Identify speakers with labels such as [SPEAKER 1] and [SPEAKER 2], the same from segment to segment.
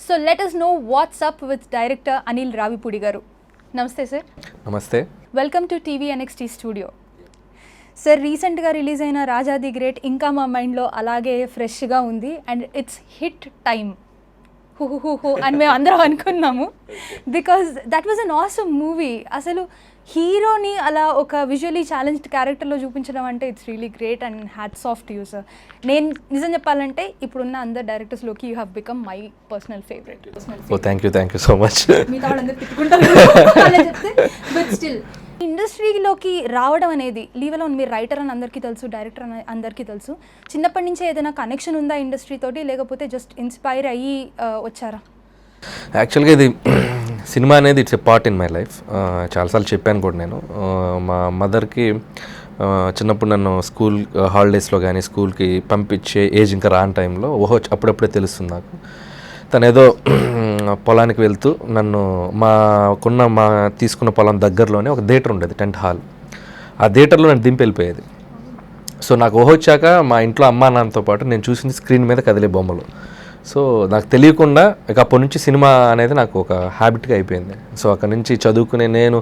[SPEAKER 1] So let us know what's up with director Anil Ravipudi garu. Namaste sir.
[SPEAKER 2] Namaste.
[SPEAKER 1] Welcome to TV NXT studio. Sir, recent ga release aina Raja the Great inka ma mind lo alage fresh ga undi and it's hit time. అని మేము అందరం అనుకున్నాము because that was an awesome movie. అసలు హీరోని అలా ఒక visually challenged క్యారెక్టర్లో చూపించడం అంటే it's really great and hats off to you sir. నేను నిజం చెప్పాలంటే ఇప్పుడున్న అందరు డైరెక్టర్స్లోకి you have become my personal favourite.
[SPEAKER 2] Oh thank you so much.
[SPEAKER 1] మిగతా వాళ్ళందరూ తిట్టుకుంటారు బట్ స్టిల్ ఇండస్ట్రీలోకి రావడం అనేది లీవ్ అలోన్ మీరు రైటర్ అని అందరికీ తెలుసు, డైరెక్టర్ అని అందరికీ తెలుసు. చిన్నప్పటి నుంచే ఏదైనా కనెక్షన్ ఉందా ఇండస్ట్రీ తోటి, లేకపోతే జస్ట్ ఇన్స్పైర్ అయ్యి వచ్చారా?
[SPEAKER 2] యాక్చువల్గా ఇది సినిమా అనేది it's a part in my life. చాలాసార్లు చెప్పాను కూడా నేను. మా మదర్కి చిన్నప్పుడు నన్ను స్కూల్ హాలిడేస్లో కానీ స్కూల్కి పంపించే ఏజ్ ఇంకా రాని టైంలో అప్పుడప్పుడే తెలుస్తుంది నాకు. తను ఏదో పొలానికి వెళ్తూ నన్ను మా తీసుకున్న పొలం దగ్గరలోనే ఒక థియేటర్ ఉండేది, టెంట్ హాల్. ఆ థియేటర్లో నన్ను దింపి వెళ్ళిపోయేది. సో నాకు వచ్చాక మా ఇంట్లో అమ్మా నాన్నతో పాటు నేను చూసింది స్క్రీన్ మీద కదిలే బొమ్మలు. సో నాకు తెలియకుండా ఇక అప్పటి నుంచి సినిమా అనేది నాకు ఒక హ్యాబిట్గా అయిపోయింది. సో అక్కడి నుంచి చదువుకునే నేను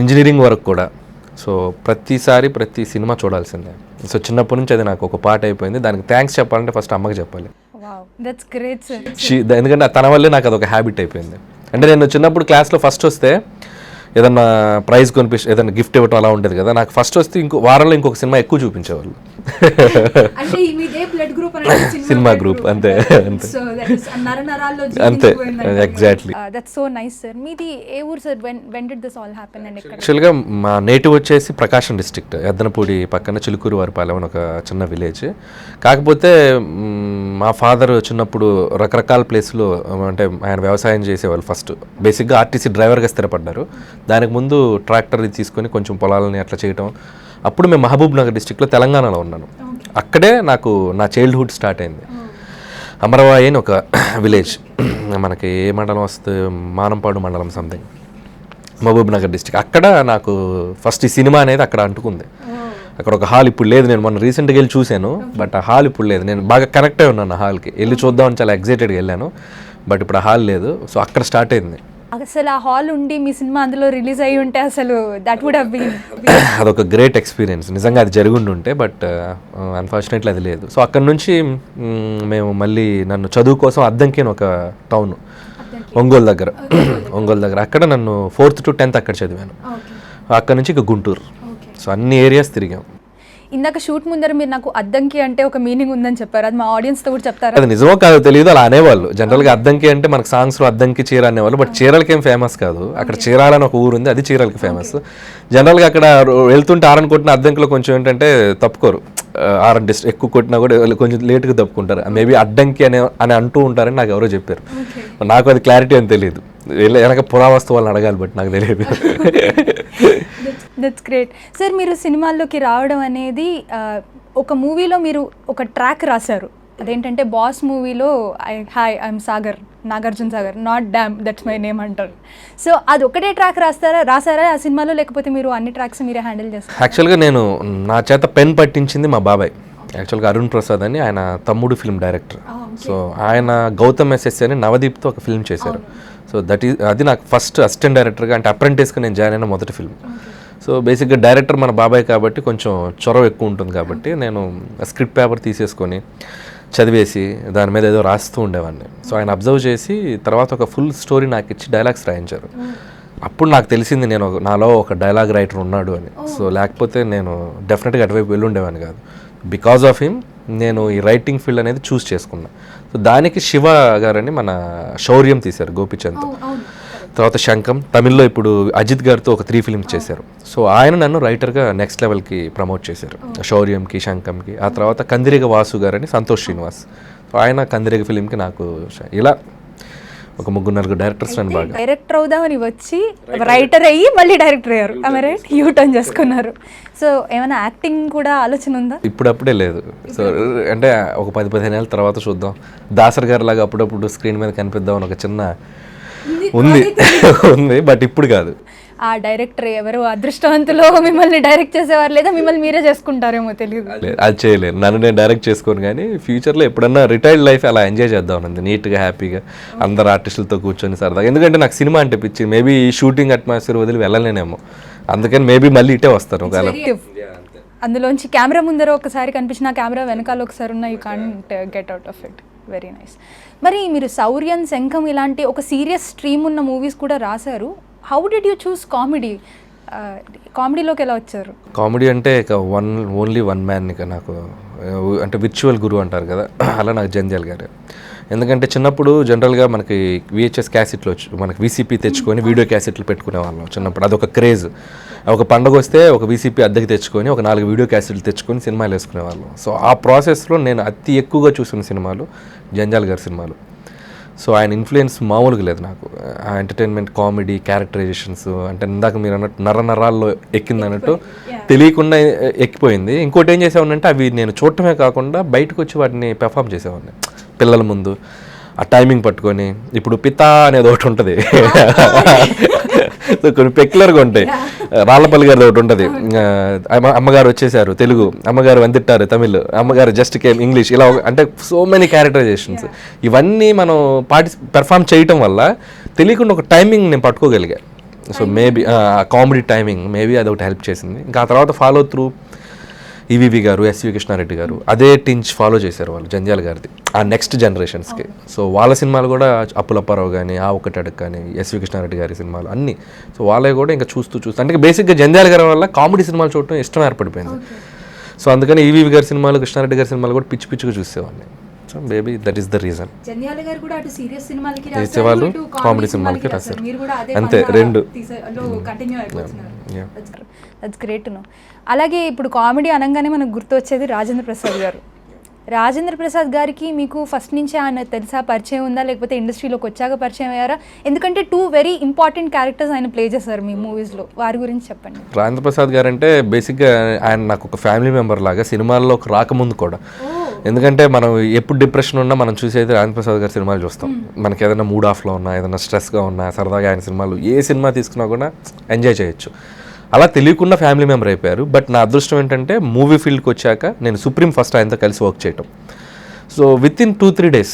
[SPEAKER 2] ఇంజనీరింగ్ వరకు కూడా సో ప్రతి సినిమా చూడాల్సిందే. సో చిన్నప్పటి నుంచి అది నాకు ఒక పార్ట్ అయిపోయింది. దానికి థ్యాంక్స్ చెప్పాలంటే ఫస్ట్ అమ్మకి చెప్పాలి. ఎందుకంటే తన వల్లే నాకు అదొక హ్యాబిట్ అయిపోయింది. అంటే నేను చిన్నప్పుడు క్లాస్లో ఫస్ట్ వస్తే ఏదన్నా ప్రైజ్ ఏదైనా గిఫ్ట్ ఇవ్వటం అలా ఉండేది కదా. నాకు ఫస్ట్ వస్తే వారంలో ఇంకొక సినిమా ఎక్కువ చూపించేవాళ్ళు. సినిమా గ్రూప్ అంతే అంతే ఎగ్జాక్ట్లీ. యాక్చువల్గా మా నేటివ్ వచ్చేసి ప్రకాశం డిస్ట్రిక్ట్, ఎద్దనపూడి పక్కన చిలుకూరు వారిపాలెం అని ఒక చిన్న విలేజ్. కాకపోతే మా ఫాదర్ చిన్నప్పుడు రకరకాల ప్లేస్లో అంటే ఆయన వ్యవసాయం చేసేవాళ్ళు. ఫస్ట్ బేసిక్గా ఆర్టీసీ డ్రైవర్గా స్థిరపడ్డారు. దానికి ముందు ట్రాక్టర్ తీసుకొని కొంచెం పొలాలని అట్లా చేయటం. అప్పుడు మేము మహబూబ్ నగర్ డిస్ట్రిక్ట్లో తెలంగాణలో ఉన్నాను. అక్కడే నాకు నా చైల్డ్హుడ్ స్టార్ట్ అయింది. అమరవాయి అని ఒక విలేజ్, మనకి ఏ మండలం వస్తుంది, మానంపాడు మండలం సంథింగ్, మహబూబ్ నగర్ డిస్ట్రిక్ట్. అక్కడ నాకు ఫస్ట్ ఈ సినిమా అనేది అక్కడ అంటుకుంది. అక్కడ ఒక హాల్ ఇప్పుడు లేదు. నేను మొన్న రీసెంట్గా వెళ్ళి చూశాను, బట్ ఆ హాల్ ఇప్పుడు లేదు. నేను బాగా కనెక్ట్ అయి ఉన్నాను ఆ హాల్కి. వెళ్ళి చూద్దామని చాలా ఎగ్జైటెడ్గా వెళ్ళాను, బట్ ఇప్పుడు ఆ హాల్ లేదు. సో అక్కడ స్టార్ట్ అయింది.
[SPEAKER 1] అసలు ఆ హాల్ ఉండి మీ సినిమా అందులో రిలీజ్ అయ్యి ఉంటే అసలు దట్ వుడ్ హావ్ బీన్
[SPEAKER 2] అదొక గ్రేట్ ఎక్స్పీరియన్స్. నిజంగా అది జరిగి ఉంటే, బట్ అన్ఫార్చునేట్లీ అది లేదు. సో అక్కడ నుంచి మేము మళ్ళీ నన్ను చదువు కోసం అద్దంకి అని ఒక టౌన్ ఒంగోలు దగ్గర అక్కడ నన్ను 4th to 10th అక్కడ చదివాను. అక్కడ నుంచి ఇక గుంటూరు. సో అన్ని ఏరియాస్ తిరిగాం.
[SPEAKER 1] ఇందాక షూట్ ముందర మీరు నాకు అద్దంకి అంటే ఒక మీనింగ్ ఉందని చెప్పారు, అది మా ఆడియన్స్ తో కూడా చెప్తారా?
[SPEAKER 2] అది నిజమో కాదో తెలియదు, అలా అనేవాళ్ళు. జనరల్గా అద్దంకి అంటే మనకు సాంగ్స్లో అద్దంకి చీర అనేవాళ్ళు, బట్ చీరలకి ఏం ఫేమస్ కాదు. అక్కడ చీరాలని ఒక ఊరు ఉంది, అది చీరలకి ఫేమస్. జనరల్గా అక్కడ వెళ్తుంటే ఆరన్ కొట్టిన అద్దంకిలో కొంచెం ఏంటంటే తప్పుకోరు, ఆరన్ ఎక్కువ కొట్టినా కూడా కొంచెం లేట్గా తప్పుకుంటారు. మేబీ అడ్డంకి అని అంటూ ఉంటారని నాకు ఎవరో చెప్పారు. నాకు అది క్లారిటీ అని తెలియదు. వెనక పురావస్తు వాళ్ళని అడగాలి, బట్ నాకు తెలియదు.
[SPEAKER 1] That's great sir. మీరు సినిమాల్లోకి రావడం అనేది ఒక మూవీలో మీరు ఒక ట్రాక్ రాశారు. అదేంటంటే బాస్ మూవీలో hi I'm Sagar, Nagarjuna Sagar, not dam that's my name అంటారు. సో అది ఒకటే ట్రాక్ రాసారా ఆ సినిమాలో, లేకపోతే మీరు అన్ని ట్రాక్స్ మీరే హ్యాండిల్ చేస్తారు?
[SPEAKER 2] యాక్చువల్గా నేను నా చేత పెన్ పట్టించింది మా బాబాయ్. యాక్చువల్గా అరుణ్ ప్రసాద్ అని, ఆయన తమ్ముడు ఫిల్మ్ డైరెక్టర్. సో ఆయన గౌతమ్ ఎస్ఎస్ అని నవదీప్తో ఒక ఫిల్మ్ చేశారు. సో అది నాకు ఫస్ట్ అసిస్టెంట్ డైరెక్టర్గా అంటే అప్రెంటిస్గా నేను జాయిన్ అయిన మొదటి ఫిల్మ్. సో బేసిక్గా డైరెక్టర్ మన బాబాయ్ కాబట్టి కొంచెం చొరవ ఎక్కువ ఉంటుంది కాబట్టి నేను స్క్రిప్ట్ పేపర్ తీసేసుకొని చదివేసి దాని మీద ఏదో రాస్తూ ఉండేవాడిని. సో ఆయన అబ్జర్వ్ చేసి తర్వాత ఒక ఫుల్ స్టోరీ నాకు ఇచ్చి డైలాగ్స్ రాయించారు. అప్పుడు నాకు తెలిసింది నాలో ఒక డైలాగ్ రైటర్ ఉన్నాడు అని. సో లేకపోతే నేను డెఫినెట్గా అటువైపు వెళ్ళి ఉండేవాడిని కాదు. బికాజ్ ఆఫ్ హిమ్ నేను ఈ రైటింగ్ ఫీల్డ్ అనేది చూస్ చేసుకున్నా. సో దానికి శివ గారని మన శౌర్యం తీశారు గోపిచంద్, తర్వాత శంఖం, తమిళ్లో ఇప్పుడు అజిత్ గారితో ఒక 3 ఫిల్మ్స్ చేశారు. సో ఆయన నన్ను రైటర్గా నెక్స్ట్ లెవెల్కి ప్రమోట్ చేశారు, శౌర్యంకి, శంఖంకి. ఆ తర్వాత కందిరిగ వాసు గారని సంతోష్ శ్రీనివాస్, సో ఆయన కందిరిగ ఫిలింకి నాకు. ఇలా ఒక 3-4 డైరెక్టర్స్ అని బాగా
[SPEAKER 1] డైరెక్టర్ అవుదామని వచ్చి రైటర్ అయ్యి మళ్ళీ డైరెక్టర్ అయ్యారు. రైట్, యూ టర్న్ చేసుకున్నారు. సో ఏమైనా యాక్టింగ్ కూడా ఆలోచన ఉందా?
[SPEAKER 2] ఇప్పుడప్పుడే లేదు. సో అంటే ఒక 10-15 ఏళ్ళ తర్వాత చూద్దాం. దాసర్ గారి లాగా అప్పుడప్పుడు స్క్రీన్ మీద కనిపిద్దామని ఒక చిన్న ఉంది, బట్ ఇప్పుడు కాదు.
[SPEAKER 1] ఆ డైరెక్టర్ ఎవరు అదృష్టవంతులో మిమ్మల్ని డైరెక్ట్ చేసేవారు, లేదా మిమ్మల్ని మీరే చేసుకుంటారేమో తెలియదు.
[SPEAKER 2] అది చేయలేదు, నన్ను నేను డైరెక్ట్ చేసుకోను. కానీ ఫ్యూచర్లో ఎప్పుడన్నా రిటైర్డ్ లైఫ్ అలా ఎంజాయ్ చేద్దాం అంది, నీట్గా హ్యాపీగా అందరు ఆర్టిస్టులతో కూర్చొని సరదాగా. ఎందుకంటే నాకు సినిమా అంటే పిచ్చి, మేబీ ఈ షూటింగ్ అట్మాస్ఫియర్ వదిలి వెళ్ళలేనేమో, అందుకని మేబీ మళ్ళీ ఇటే వస్తాను ఒకవేళ.
[SPEAKER 1] అందులోంచి కెమెరా ముందర ఒకసారి కనిపించిన కెమెరా వెనకాల ఒకసారి ఉన్న, you can't get out of it. Very nice. మరి మీరు శౌర్యం, శంఖం ఇలాంటి ఒక సీరియస్ స్ట్రీమ్ ఉన్న మూవీస్ కూడా రాశారు. How did you choose comedy? కామెడీలోకి ఎలా వచ్చారు?
[SPEAKER 2] కామెడీ అంటే ఇక ఓన్లీ వన్ మ్యాన్, ఇక నాకు అంటే విర్చువల్ గురువు అంటారు కదా, అలా నాకు జంధ్యాల గారు. ఎందుకంటే చిన్నప్పుడు జనరల్గా మనకి విహెచ్ఎస్ క్యాసెట్లు మనకి వీసీపీ తెచ్చుకొని వీడియో క్యాసెట్లు పెట్టుకునే వాళ్ళం చిన్నప్పుడు, అదొక క్రేజ్. ఒక పండుగ వస్తే ఒక వీసీపీ అద్దెకి తెచ్చుకొని ఒక 4 వీడియో క్యాసెట్లు తెచ్చుకొని సినిమాలు వేసుకునేవాళ్ళం. సో ఆ ప్రాసెస్లో నేను అతి ఎక్కువగా చూసిన సినిమాలు జంధ్యాల గారి సినిమాలు. సో ఆయన ఇన్ఫ్లుయెన్స్ మామూలుగా లేదు నాకు. ఆ ఎంటర్టైన్మెంట్, కామెడీ, క్యారెక్టరైజేషన్స్ అంటే ఇందాక మీరు అన్నట్టు నరాల్లో ఎక్కింది అన్నట్టు తెలియకుండా ఎక్కిపోయింది. ఇంకోటి ఏం చేసేవాడిని అంటే అవి నేను చూడటమే కాకుండా బయటకు వచ్చి వాటిని పెర్ఫామ్ చేసేవాడిని పిల్లల ముందు. ఆ టైమింగ్ పట్టుకొని, ఇప్పుడు పితా అనేది ఒకటి ఉంటుంది, కొన్ని పెక్యులర్గా ఉంటాయి. రాళ్ళపల్లి గారిది ఒకటి ఉంటుంది, అమ్మగారు వచ్చేసారు తెలుగు, అమ్మగారు వందిట్టారు తమిళ్, అమ్మగారు జస్ట్ కేమ్ ఇంగ్లీష్, ఇలా అంటే సో మెనీ క్యారెక్టరైజేషన్స్. ఇవన్నీ మనం పెర్ఫామ్ చేయటం వల్ల తెలియకుండా ఒక టైమింగ్ నేను పట్టుకోగలిగా. So maybe comedy timing maybe అది ఒకటి హెల్ప్ చేసింది. ఇంకా ఆ తర్వాత ఫాలో త్రూ ఈవీవి గారు, ఎస్వి కృష్ణారెడ్డి గారు అదే టించ్ ఫాలో చేశారు వాళ్ళు జంధ్యాల గారిది ఆ నెక్స్ట్ జనరేషన్స్కి. సో వాళ్ళ సినిమాలు కూడా అప్పులప్పారావు కానీ, ఆ ఒకటి అడుగు కానీ, ఎస్వి కృష్ణారెడ్డి గారి సినిమాలు అన్నీ. సో వాళ్ళే కూడా ఇంకా చూస్తూ అంటే బేసిక్గా జంధ్యాల గారి వల్ల కామెడీ సినిమాలు చూడటం ఇష్టం ఏర్పడిపోయింది. సో అందుకని ఈవీవి గారి సినిమాలు, కృష్ణారెడ్డి గారి సినిమాలు కూడా పిచ్చి పిచ్చిగా చూసేవాడిని. So maybe that is the reason.
[SPEAKER 1] Jandhyala గారు కూడా అటు సీరియస్ సినిమాలకి
[SPEAKER 2] చేసేవాళ్ళు, కామెడీ సినిమాలకి రాశారు, అంతే రెండు.
[SPEAKER 1] That's great to no. అలాగే ఇప్పుడు కామెడీ అనగానే మనకు గుర్తు వచ్చేది రాజేంద్ర ప్రసాద్ గారు. రాజేంద్ర ప్రసాద్ గారికి మీకు ఫస్ట్ నుంచి ఆయన తెలుసా, పరిచయం ఉందా, లేకపోతే ఇండస్ట్రీలోకి వచ్చాక పరిచయం అయ్యారా? ఎందుకంటే 2 వెరీ ఇంపార్టెంట్ క్యారెక్టర్స్ ఆయన ప్లే చేశారు మీ మూవీస్లో, వారి గురించి చెప్పండి.
[SPEAKER 2] రాజేంద్ర ప్రసాద్ గారు అంటే బేసిక్గా ఆయన నాకు ఒక ఫ్యామిలీ మెంబర్ లాగా, సినిమాల్లోకి రాకముందు కూడా. ఎందుకంటే మనం ఎప్పుడు డిప్రెషన్ ఉన్నా మనం చూసేది రాజేంద్ర ప్రసాద్ గారి సినిమాలు చూస్తాం. మనకి ఏదైనా మూడ్ ఆఫ్లో ఉన్నా, ఏదైనా స్ట్రెస్గా ఉన్నా, సరదాగా ఆయన సినిమాలు ఏ సినిమా తీసుకున్నా కూడా ఎంజాయ్ చేయొచ్చు. అలా తెలియకుండా ఫ్యామిలీ మెంబర్ అయిపోయారు. బట్ నా అదృష్టం ఏంటంటే మూవీ ఫీల్డ్కి వచ్చాక నేను సుప్రీం ఫస్ట్ ఆయనతో కలిసి వర్క్ చేయటం. సో విత్ ఇన్ 2-3 days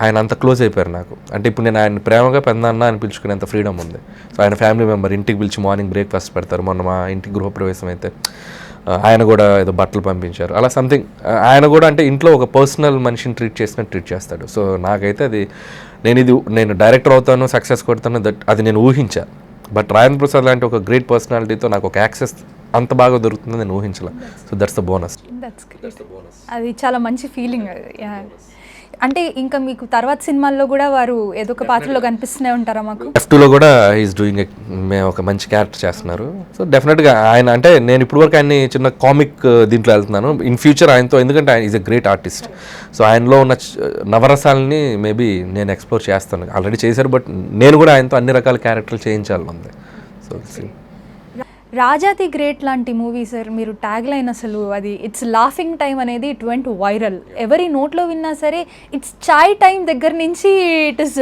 [SPEAKER 2] ఆయన అంత క్లోజ్ అయిపోయారు నాకు. అంటే ఇప్పుడు నేను ఆయన ప్రేమగా పెద్దన్న అని పిలుచుకునేంత ఫ్రీడమ్ ఉంది. సో ఆయన ఫ్యామిలీ మెంబర్, ఇంటికి పిలిచి మార్నింగ్ బ్రేక్ఫాస్ట్ పెడతారు. మొన్న మా ఇంటికి గృహప్రవేశం అయితే ఆయన కూడా ఏదో బట్టలు పంపించారు, అలా సంథింగ్. ఆయన కూడా అంటే ఇంట్లో ఒక పర్సనల్ మనిషిని ట్రీట్ చేసినట్టు ట్రీట్ చేస్తాడు. సో నాకైతే అది నేను డైరెక్టర్ అవుతాను, సక్సెస్ కొడతాను, అది నేను ఊహించా. బట్ రాజేంద్ర ప్రసాద్ లాంటి ఒక గ్రేట్ పర్సనాలిటీతో నాకు ఒక యాక్సెస్ అంత బాగా దొరుకుతుందని నేను ఊహించలే. So that's the bonus.
[SPEAKER 1] అది చాలా మంచి ఫీలింగ్. అంటే ఇంకా మీకు తర్వాత సినిమాల్లో కూడా వారు ఏదో ఒక పాత్రలో కనిపిస్తూనే ఉంటారా మాకు?
[SPEAKER 2] F2లో కూడా ఈజ్ డూయింగ్ మేము ఒక మంచి క్యారెక్టర్ చేస్తున్నారు. సో డెఫినెట్గా ఆయన అంటే నేను ఇప్పటివరకు ఆయన్ని చిన్న కామిక్ దీంట్లో వెళ్తున్నాను. ఇన్ ఫ్యూచర్ ఆయనతో, ఎందుకంటే ఆయన is a great artist. So ఆయనలో ఉన్న నవరసాలని మేబీ నేను ఎక్స్ప్లోర్ చేస్తాను. ఆల్రెడీ చేశారు, బట్ నేను కూడా ఆయనతో అన్ని రకాల క్యారెక్టర్లు చేయించాలని ఉంది. సో
[SPEAKER 1] రాజా ది గ్రేట్ లాంటి మూవీ సార్, మీరు ట్యాగ్ లైన్ అసలు అది ఇట్స్ లాఫింగ్ టైం అనేది ఇట్ వెంట్ వైరల్. ఎవరి నోట్లో విన్నా సరే ఇట్స్ చాయ్ టైం దగ్గర నుంచి ఇట్ ఇస్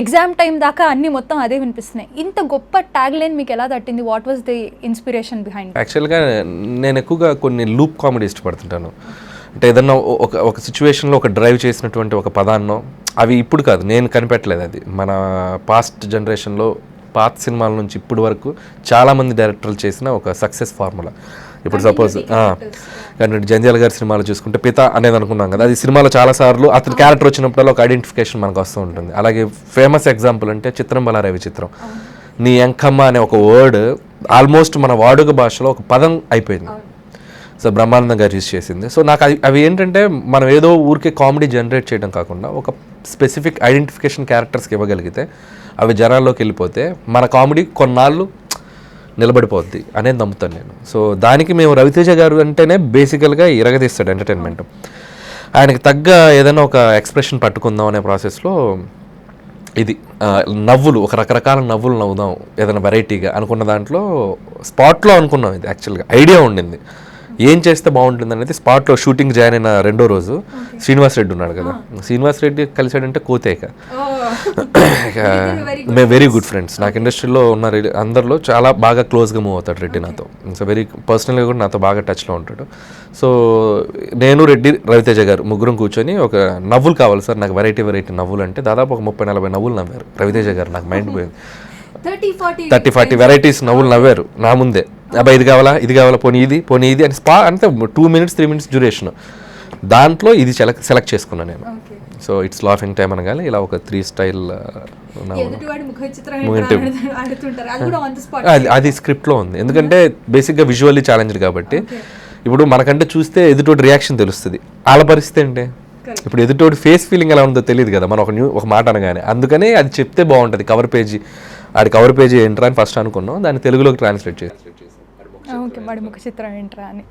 [SPEAKER 1] ఎగ్జామ్ టైం దాకా అన్ని మొత్తం అదే వినిపిస్తున్నాయి. ఇంత గొప్ప ట్యాగ్ లైన్ మీకు ఎలా తట్టింది? What was the inspiration behind?
[SPEAKER 2] యాక్చువల్గా నేను ఎక్కువగా కొన్ని లూప్ కామెడీ ఇష్టపడుతుంటాను. అంటే ఏదన్నా ఒక సిచ్యువేషన్లో ఒక డ్రైవ్ చేసినటువంటి ఒక పదాన్నో, అవి ఇప్పుడు కాదు, నేను కనిపెట్టలేదు, అది మన పాస్ట్ జనరేషన్లో పాత సినిమాల నుంచి ఇప్పటి వరకు చాలామంది డైరెక్టర్లు చేసిన ఒక సక్సెస్ ఫార్ములా. ఇప్పుడు సపోజ్ కానీ జంధ్యాల గారి సినిమాలు చూసుకుంటే పిత అనేది అనుకున్నాం కదా, అది సినిమాలో చాలాసార్లు అతని క్యారెక్టర్ వచ్చినప్పుడల్లా ఒక ఐడెంటిఫికేషన్ మనకు వస్తూ ఉంటుంది. అలాగే ఫేమస్ ఎగ్జాంపుల్ అంటే చిత్రం బలారే విచిత్రం, నీ ఎంకమ్మ అనే ఒక వర్డ్ ఆల్మోస్ట్ మన వాడుక భాషలో ఒక పదం అయిపోయింది. సో బ్రహ్మానందం గారు యూజ్ చేసింది. సో నాకు అవి ఏంటంటే మనం ఏదో ఊరికే కామెడీ జనరేట్ చేయడం కాకుండా ఒక స్పెసిఫిక్ ఐడెంటిఫికేషన్ క్యారెక్టర్స్కి ఇవ్వగలిగితే అవి జనాల్లోకి వెళ్ళిపోతే మన కామెడీ కొన్నాళ్ళు నిలబడిపోద్ది అనేది నమ్ముతాను నేను. సో దానికి మేము రవితేజ గారు అంటేనే బేసికల్గా ఇరగదీస్తాడు ఎంటర్టైన్మెంట్. ఆయనకి తగ్గ ఏదైనా ఒక ఎక్స్ప్రెషన్ పట్టుకుందాం అనే ప్రాసెస్లో ఇది నవ్వులు, ఒక రకరకాల నవ్వులు నవ్వుదాం ఏదైనా వెరైటీగా అనుకున్న దాంట్లో స్పాట్లో అనుకున్నాం. ఇది యాక్చువల్గా ఐడియా ఉండింది, ఏం చేస్తే బాగుంటుంది అనేది స్పాట్లో షూటింగ్ జాయిన్ అయిన రెండో రోజు శ్రీనివాస్ రెడ్డి ఉన్నాడు కదా, శ్రీనివాస్ రెడ్డి కలిసాడంటే కోతేక. మేము వెరీ గుడ్ ఫ్రెండ్స్, నాకు ఇండస్ట్రీలో ఉన్న అందరిలో చాలా బాగా క్లోజ్గా మూవ్ అవుతాడు రెడ్డి నాతో. సో వెరీ పర్సనల్గా కూడా నాతో బాగా టచ్లో ఉంటాడు. సో నేను రెడ్డి రవితేజ గారు ముగ్గురం కూర్చొని ఒక నవ్వులు కావాలి సార్ నాకు, వెరైటీ నవ్వులు అంటే దాదాపు ఒక 30-40 నవ్వులు నవ్వారు రవితేజ గారు. నాకు మైండ్ పోయింది, 30-40 వెరైటీస్ నవ్వులు నవ్వారు నా ముందే. అబ్బాయి ఇది కావాలా పోనీ ఇది అని అంతే 2 minutes 3 minutes డ్యూరేషన్. దాంట్లో ఇది సెలెక్ట్ చేసుకున్నాను నేను. సో ఇట్స్ లాఫింగ్ టైమ్ అనగానే ఇలా ఒక 3 స్టైల్ అది స్క్రిప్ట్లో ఉంది. ఎందుకంటే బేసిక్గా విజువల్లీ ఛాలెంజ్డ్ కాబట్టి ఇప్పుడు మనకంటే చూస్తే ఎదుటోటి రియాక్షన్ తెలుస్తుంది, వాళ్ళ పరిస్థితి ఏంటి, ఇప్పుడు ఎదుటోటి ఫేస్ ఫీలింగ్ ఎలా ఉందో తెలియదు కదా మనం ఒక మాట అనగానే. అందుకనే అది చెప్తే బాగుంటుంది. కవర్ పేజీ ఏంట్రా అని ఫస్ట్ అనుకున్నాం, దాన్ని తెలుగులోకి ట్రాన్స్లేట్ చేసి
[SPEAKER 1] ఓకే వాడి ముఖ చిత్రం ఏంట్రా అని.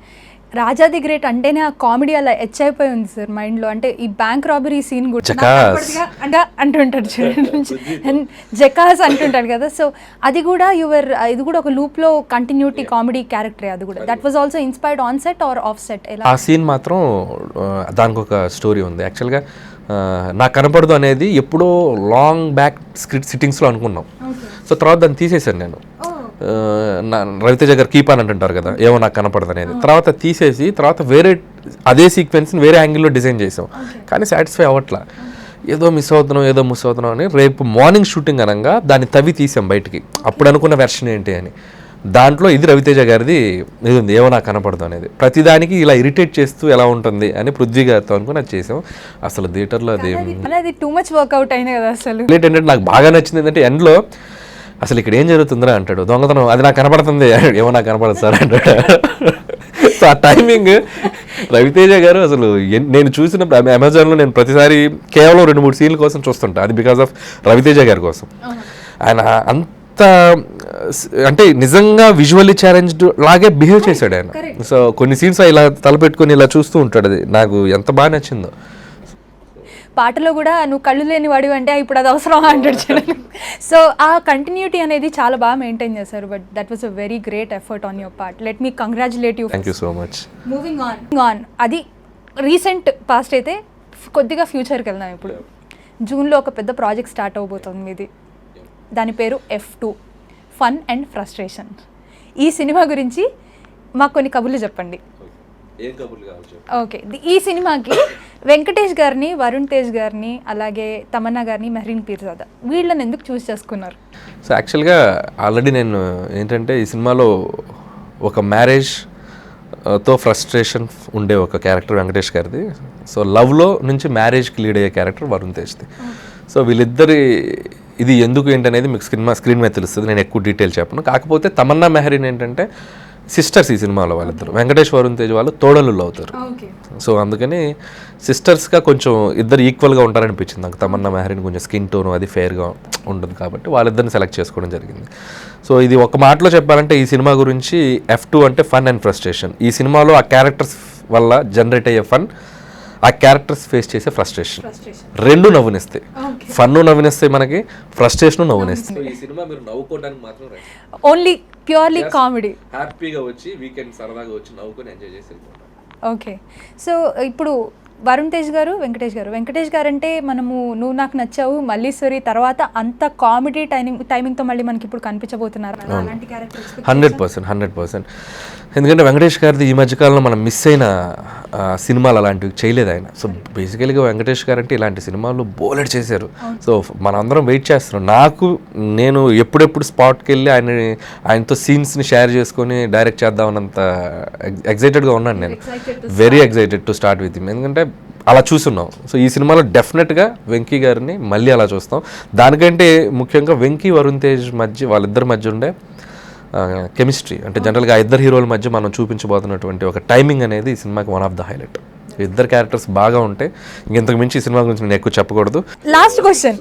[SPEAKER 1] రాజా ది గ్రేట్ అంటేనే ఆ కామెడీ అలా అయిపోయి ఉంది సార్ మైండ్లో. అంటే ఈ బ్యాంక్ రాబరీ సీన్ కూడా అంటుంటాడు చూడండి, జకాస్ అంటుంటాడు కదా. సో అది కూడా ఇది కూడా ఒక లూప్లో కంటిన్యూటీ కామెడీ క్యారెక్టర్. అది కూడా that was also inspired on set or off set?
[SPEAKER 2] ఆ సీన్ మాత్రం దానికి ఒక స్టోరీ ఉంది యాక్చువల్గా. నాకు కనపడదు అనేది ఎప్పుడో లాంగ్ బ్యాక్ స్క్రిప్ట్ సిట్టింగ్స్లో అనుకున్నాం. సో తర్వాత దాన్ని తీసేశాను నేను. రవితేజ గారు కీప్ అని అంటుంటారు కదా, ఏమో నాకు కనపడదు అనేది. తర్వాత తీసేసి తర్వాత వేరే అదే సీక్వెన్స్ని వేరే యాంగిల్లో డిజైన్ చేసాం, కానీ సాటిస్ఫై అవ్వట్లా. ఏదో మిస్ అవుతున్నాం అని రేపు మార్నింగ్ షూటింగ్ అనగా దాన్ని తవ్వి తీసాం బయటికి. అప్పుడు అనుకున్న వెర్షన్ ఏంటి అని, దాంట్లో ఇది రవితేజ గారిది ఇది ఉంది, ఏమో నాకు కనపడదు అనేది. ప్రతిదానికి ఇలా ఇరిటేట్ చేస్తూ ఎలా ఉంటుంది అని పృథ్వీ గారితో అనుకుని అది చేసాం. అసలు థియేటర్లో
[SPEAKER 1] అది టూ మచ్ వర్క్అవుట్ అయినా కదా. అసలు
[SPEAKER 2] ఏంటంటే నాకు బాగా నచ్చింది ఏంటంటే ఎండ్లో అసలు ఇక్కడ ఏం జరుగుతుందిరా అంటాడు, దొంగతనం అది నాకు కనపడుతుంది, ఏమో నాకు కనపడదు సార్ అంటాడు. సో ఆ టైమింగ్ రవితేజ గారు అసలు నేను చూసిన అమెజాన్లో నేను ప్రతిసారి కేవలం 2-3 సీన్ల కోసం చూస్తుంటా. అది బికాస్ ఆఫ్ రవితేజ గారి కోసం. ఆయన అంత అంటే నిజంగా విజువల్లీ ఛాలెంజ్డ్ లాగే బిహేవ్ చేశాడు ఆయన. సో కొన్ని సీన్స్ ఇలా తలపెట్టుకొని ఇలా చూస్తూ ఉంటాడు, అది నాకు ఎంత బాగా నచ్చిందో.
[SPEAKER 1] పాటలో కూడా నువ్వు కళ్ళు లేని వాడివి అంటే ఇప్పుడు అది అవసరం అంటాడు చూడండి. సో ఆ కంటిన్యూటీ అనేది చాలా బాగా మెయింటైన్ చేశారు. But that was a very great effort on your part. Let me congratulate you.
[SPEAKER 2] Thank you so much.
[SPEAKER 1] Moving on అది రీసెంట్ పాస్ట్ అయితే కొద్దిగా ఫ్యూచర్కి వెళ్దాం. ఇప్పుడు జూన్లో ఒక పెద్ద ప్రాజెక్ట్ స్టార్ట్ అవబోతుంది మీది, దాని పేరు F2 ఫన్ అండ్ ఫ్రస్ట్రేషన్. ఈ సినిమా గురించి మాకు కొన్ని కబుర్లు చెప్పండి. ఓకే, ఈ సినిమాకి వెంకటేష్ గారిని, వరుణ్ తేజ్ గారిని, అలాగే తమన్నా గారిని, మెహరీన్ పీర్జాదా వీళ్ళని ఎందుకు చూస్ చేసుకున్నారు?
[SPEAKER 2] సో యాక్చువల్గా ఆల్రెడీ నేను ఏంటంటే ఈ సినిమాలో ఒక మ్యారేజ్ తో ఫ్రస్ట్రేషన్ ఉండే ఒక క్యారెక్టర్ వెంకటేష్ గారిది. సో లవ్లో నుంచి మ్యారేజ్కి లీడ్ అయ్యే క్యారెక్టర్ వరుణ్ తేజ్ది. సో వీళ్ళిద్దరి ఇది ఎందుకు ఏంటనేది మీకు స్క్రీన్ మీద తెలుస్తుంది, నేను ఎక్కువ డీటెయిల్ చెప్పను. కాకపోతే తమన్నా మెహరీన్ ఏంటంటే సిస్టర్స్ ఈ సినిమాలో వాళ్ళిద్దరు. వెంకటేష్ వరుణ్ తేజ్ వాళ్ళు తోడలు అవుతారు. సో అందుకని సిస్టర్స్గా కొంచెం ఇద్దరు ఈక్వల్గా ఉంటారనిపించింది నాకు. తమన్నా మెహరీన్ కొంచెం స్కిన్ టోన్ అది ఫేర్గా ఉంటుంది కాబట్టి వాళ్ళిద్దరిని సెలెక్ట్ చేసుకోవడం జరిగింది. సో ఇది ఒక మాటలో చెప్పాలంటే ఈ సినిమా గురించి F2 అంటే ఫన్ అండ్ ఫ్రస్ట్రేషన్. ఈ సినిమాలో ఆ క్యారెక్టర్స్ వల్ల జనరేట్ అయ్యే ఫన్, ఆ క్యారెక్టర్స్ ఫేస్ చేసే ఫ్రస్ట్రేషన్, రెండు నవ్వునిస్తాయి. ఫన్ నవ్వునిస్తాయి మనకి, ఫ్రస్ట్రేషన్ నవ్వునిస్తాయి. ఈ సినిమా మీరు నవ్వుకోవడానికి మాత్రం
[SPEAKER 1] ఓన్లీ ప్యూర్లీ కామెడీ,
[SPEAKER 2] హ్యాపీగా వచ్చి వీకెండ్ సరదాగా వచ్చి నవ్వుకొని ఎంజాయ్ చేసి వెళ్ళిపోతాం.
[SPEAKER 1] ఓకే, సో ఇప్పుడు వరుణ్ తేజ్ గారు, వెంకటేష్ గారు అంటే మనము నువ్వు నాకు నచ్చావు, మల్లీశ్వరి తర్వాత అంత కామెడీ టైమింగ్తో మళ్ళీ మనకి ఇప్పుడు కనిపించబోతున్నారు.
[SPEAKER 2] 100%. ఎందుకంటే వెంకటేష్ గారిది ఈ మధ్యకాలంలో మనం మిస్ అయిన సినిమాలు అలాంటివి చేయలేదు ఆయన. సో బేసికల్గా వెంకటేష్ గారు అంటే ఇలాంటి సినిమాలు బోలెడ్ చేశారు. సో మనందరం వెయిట్ చేస్తున్నాం. నేను ఎప్పుడెప్పుడు స్పాట్కి వెళ్ళి ఆయనతో సీన్స్ని షేర్ చేసుకొని డైరెక్ట్ చేద్దామన్నంత ఎగ్జైటెడ్గా ఉన్నాను నేను. Very excited to start with him. ఎందుకంటే అలా చూస్తున్నాం. సో ఈ సినిమాలో డెఫినెట్గా వెంకీ గారిని మళ్ళీ అలా చూస్తాం. దానికంటే ముఖ్యంగా వెంకీ వరుణ్ తేజ్ మధ్య, వాళ్ళిద్దరి మధ్య ఉండే కెమిస్ట్రీ, అంటే జనరల్గా ఆ ఇద్దరు హీరోల మధ్య మనం చూపించబోతున్నటువంటి ఒక టైమింగ్ అనేది ఈ సినిమాకి వన్ ఆఫ్ ద హైలైట్. ఇద్దరు క్యారెక్టర్స్ బాగా ఉంటాయి. ఇంతకు మించి ఈ సినిమా గురించి నేను ఎక్కువ చెప్పకూడదు.
[SPEAKER 1] లాస్ట్ క్వశ్చన్,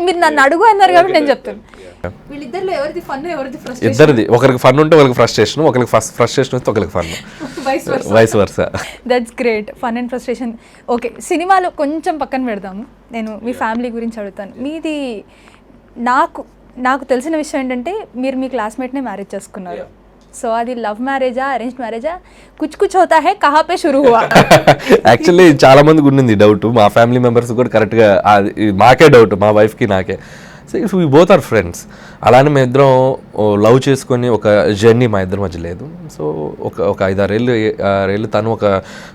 [SPEAKER 1] మీరు నన్ను అడుగు అన్నారు కాబట్టి నేను చెప్తాను. వీళ్ళిద్దరిలో ఎవరిది ఫన్, ఎవరిది ఫ్రస్ట్రేషన్?
[SPEAKER 2] ఇద్దరిది. ఒకరికి ఫన్ ఉంటే ఒకరికి ఫ్రస్ట్రేషన్, ఒకరికి ఫ్రస్ట్రేషన్ వస్తే ఒకరికి fun, vice versa.
[SPEAKER 1] That's great. Fun and frustration. Okay, సినిమాలో కొంచెం పక్కన పెడదాము. నేను మీ ఫ్యామిలీ గురించి అడుగుతాను. మీది నాకు తెలిసిన విషయం ఏంటంటే మీరు మీ క్లాస్మేట్నే మ్యారేజ్ చేసుకున్నారు. సో అది లవ్ మ్యారేజా అరేంజ్ మ్యారేజా కుచ్ కుచ్ హోతా హై కహా పే షురూ హువా?
[SPEAKER 2] యాక్చువల్లీ చాలా మందికి ఉన్నింది డౌట్, మా ఫ్యామిలీ మెంబర్స్ కూడా కరెక్ట్గా మాకే డౌట్, మా వైఫ్కి నాకే. So if we both are friends, అలానే మేము ఇద్దరం లవ్ చేసుకొని ఒక జర్నీ మా ఇద్దరి మధ్య లేదు. సో ఒక 5-6 ఏళ్ళు తను ఒక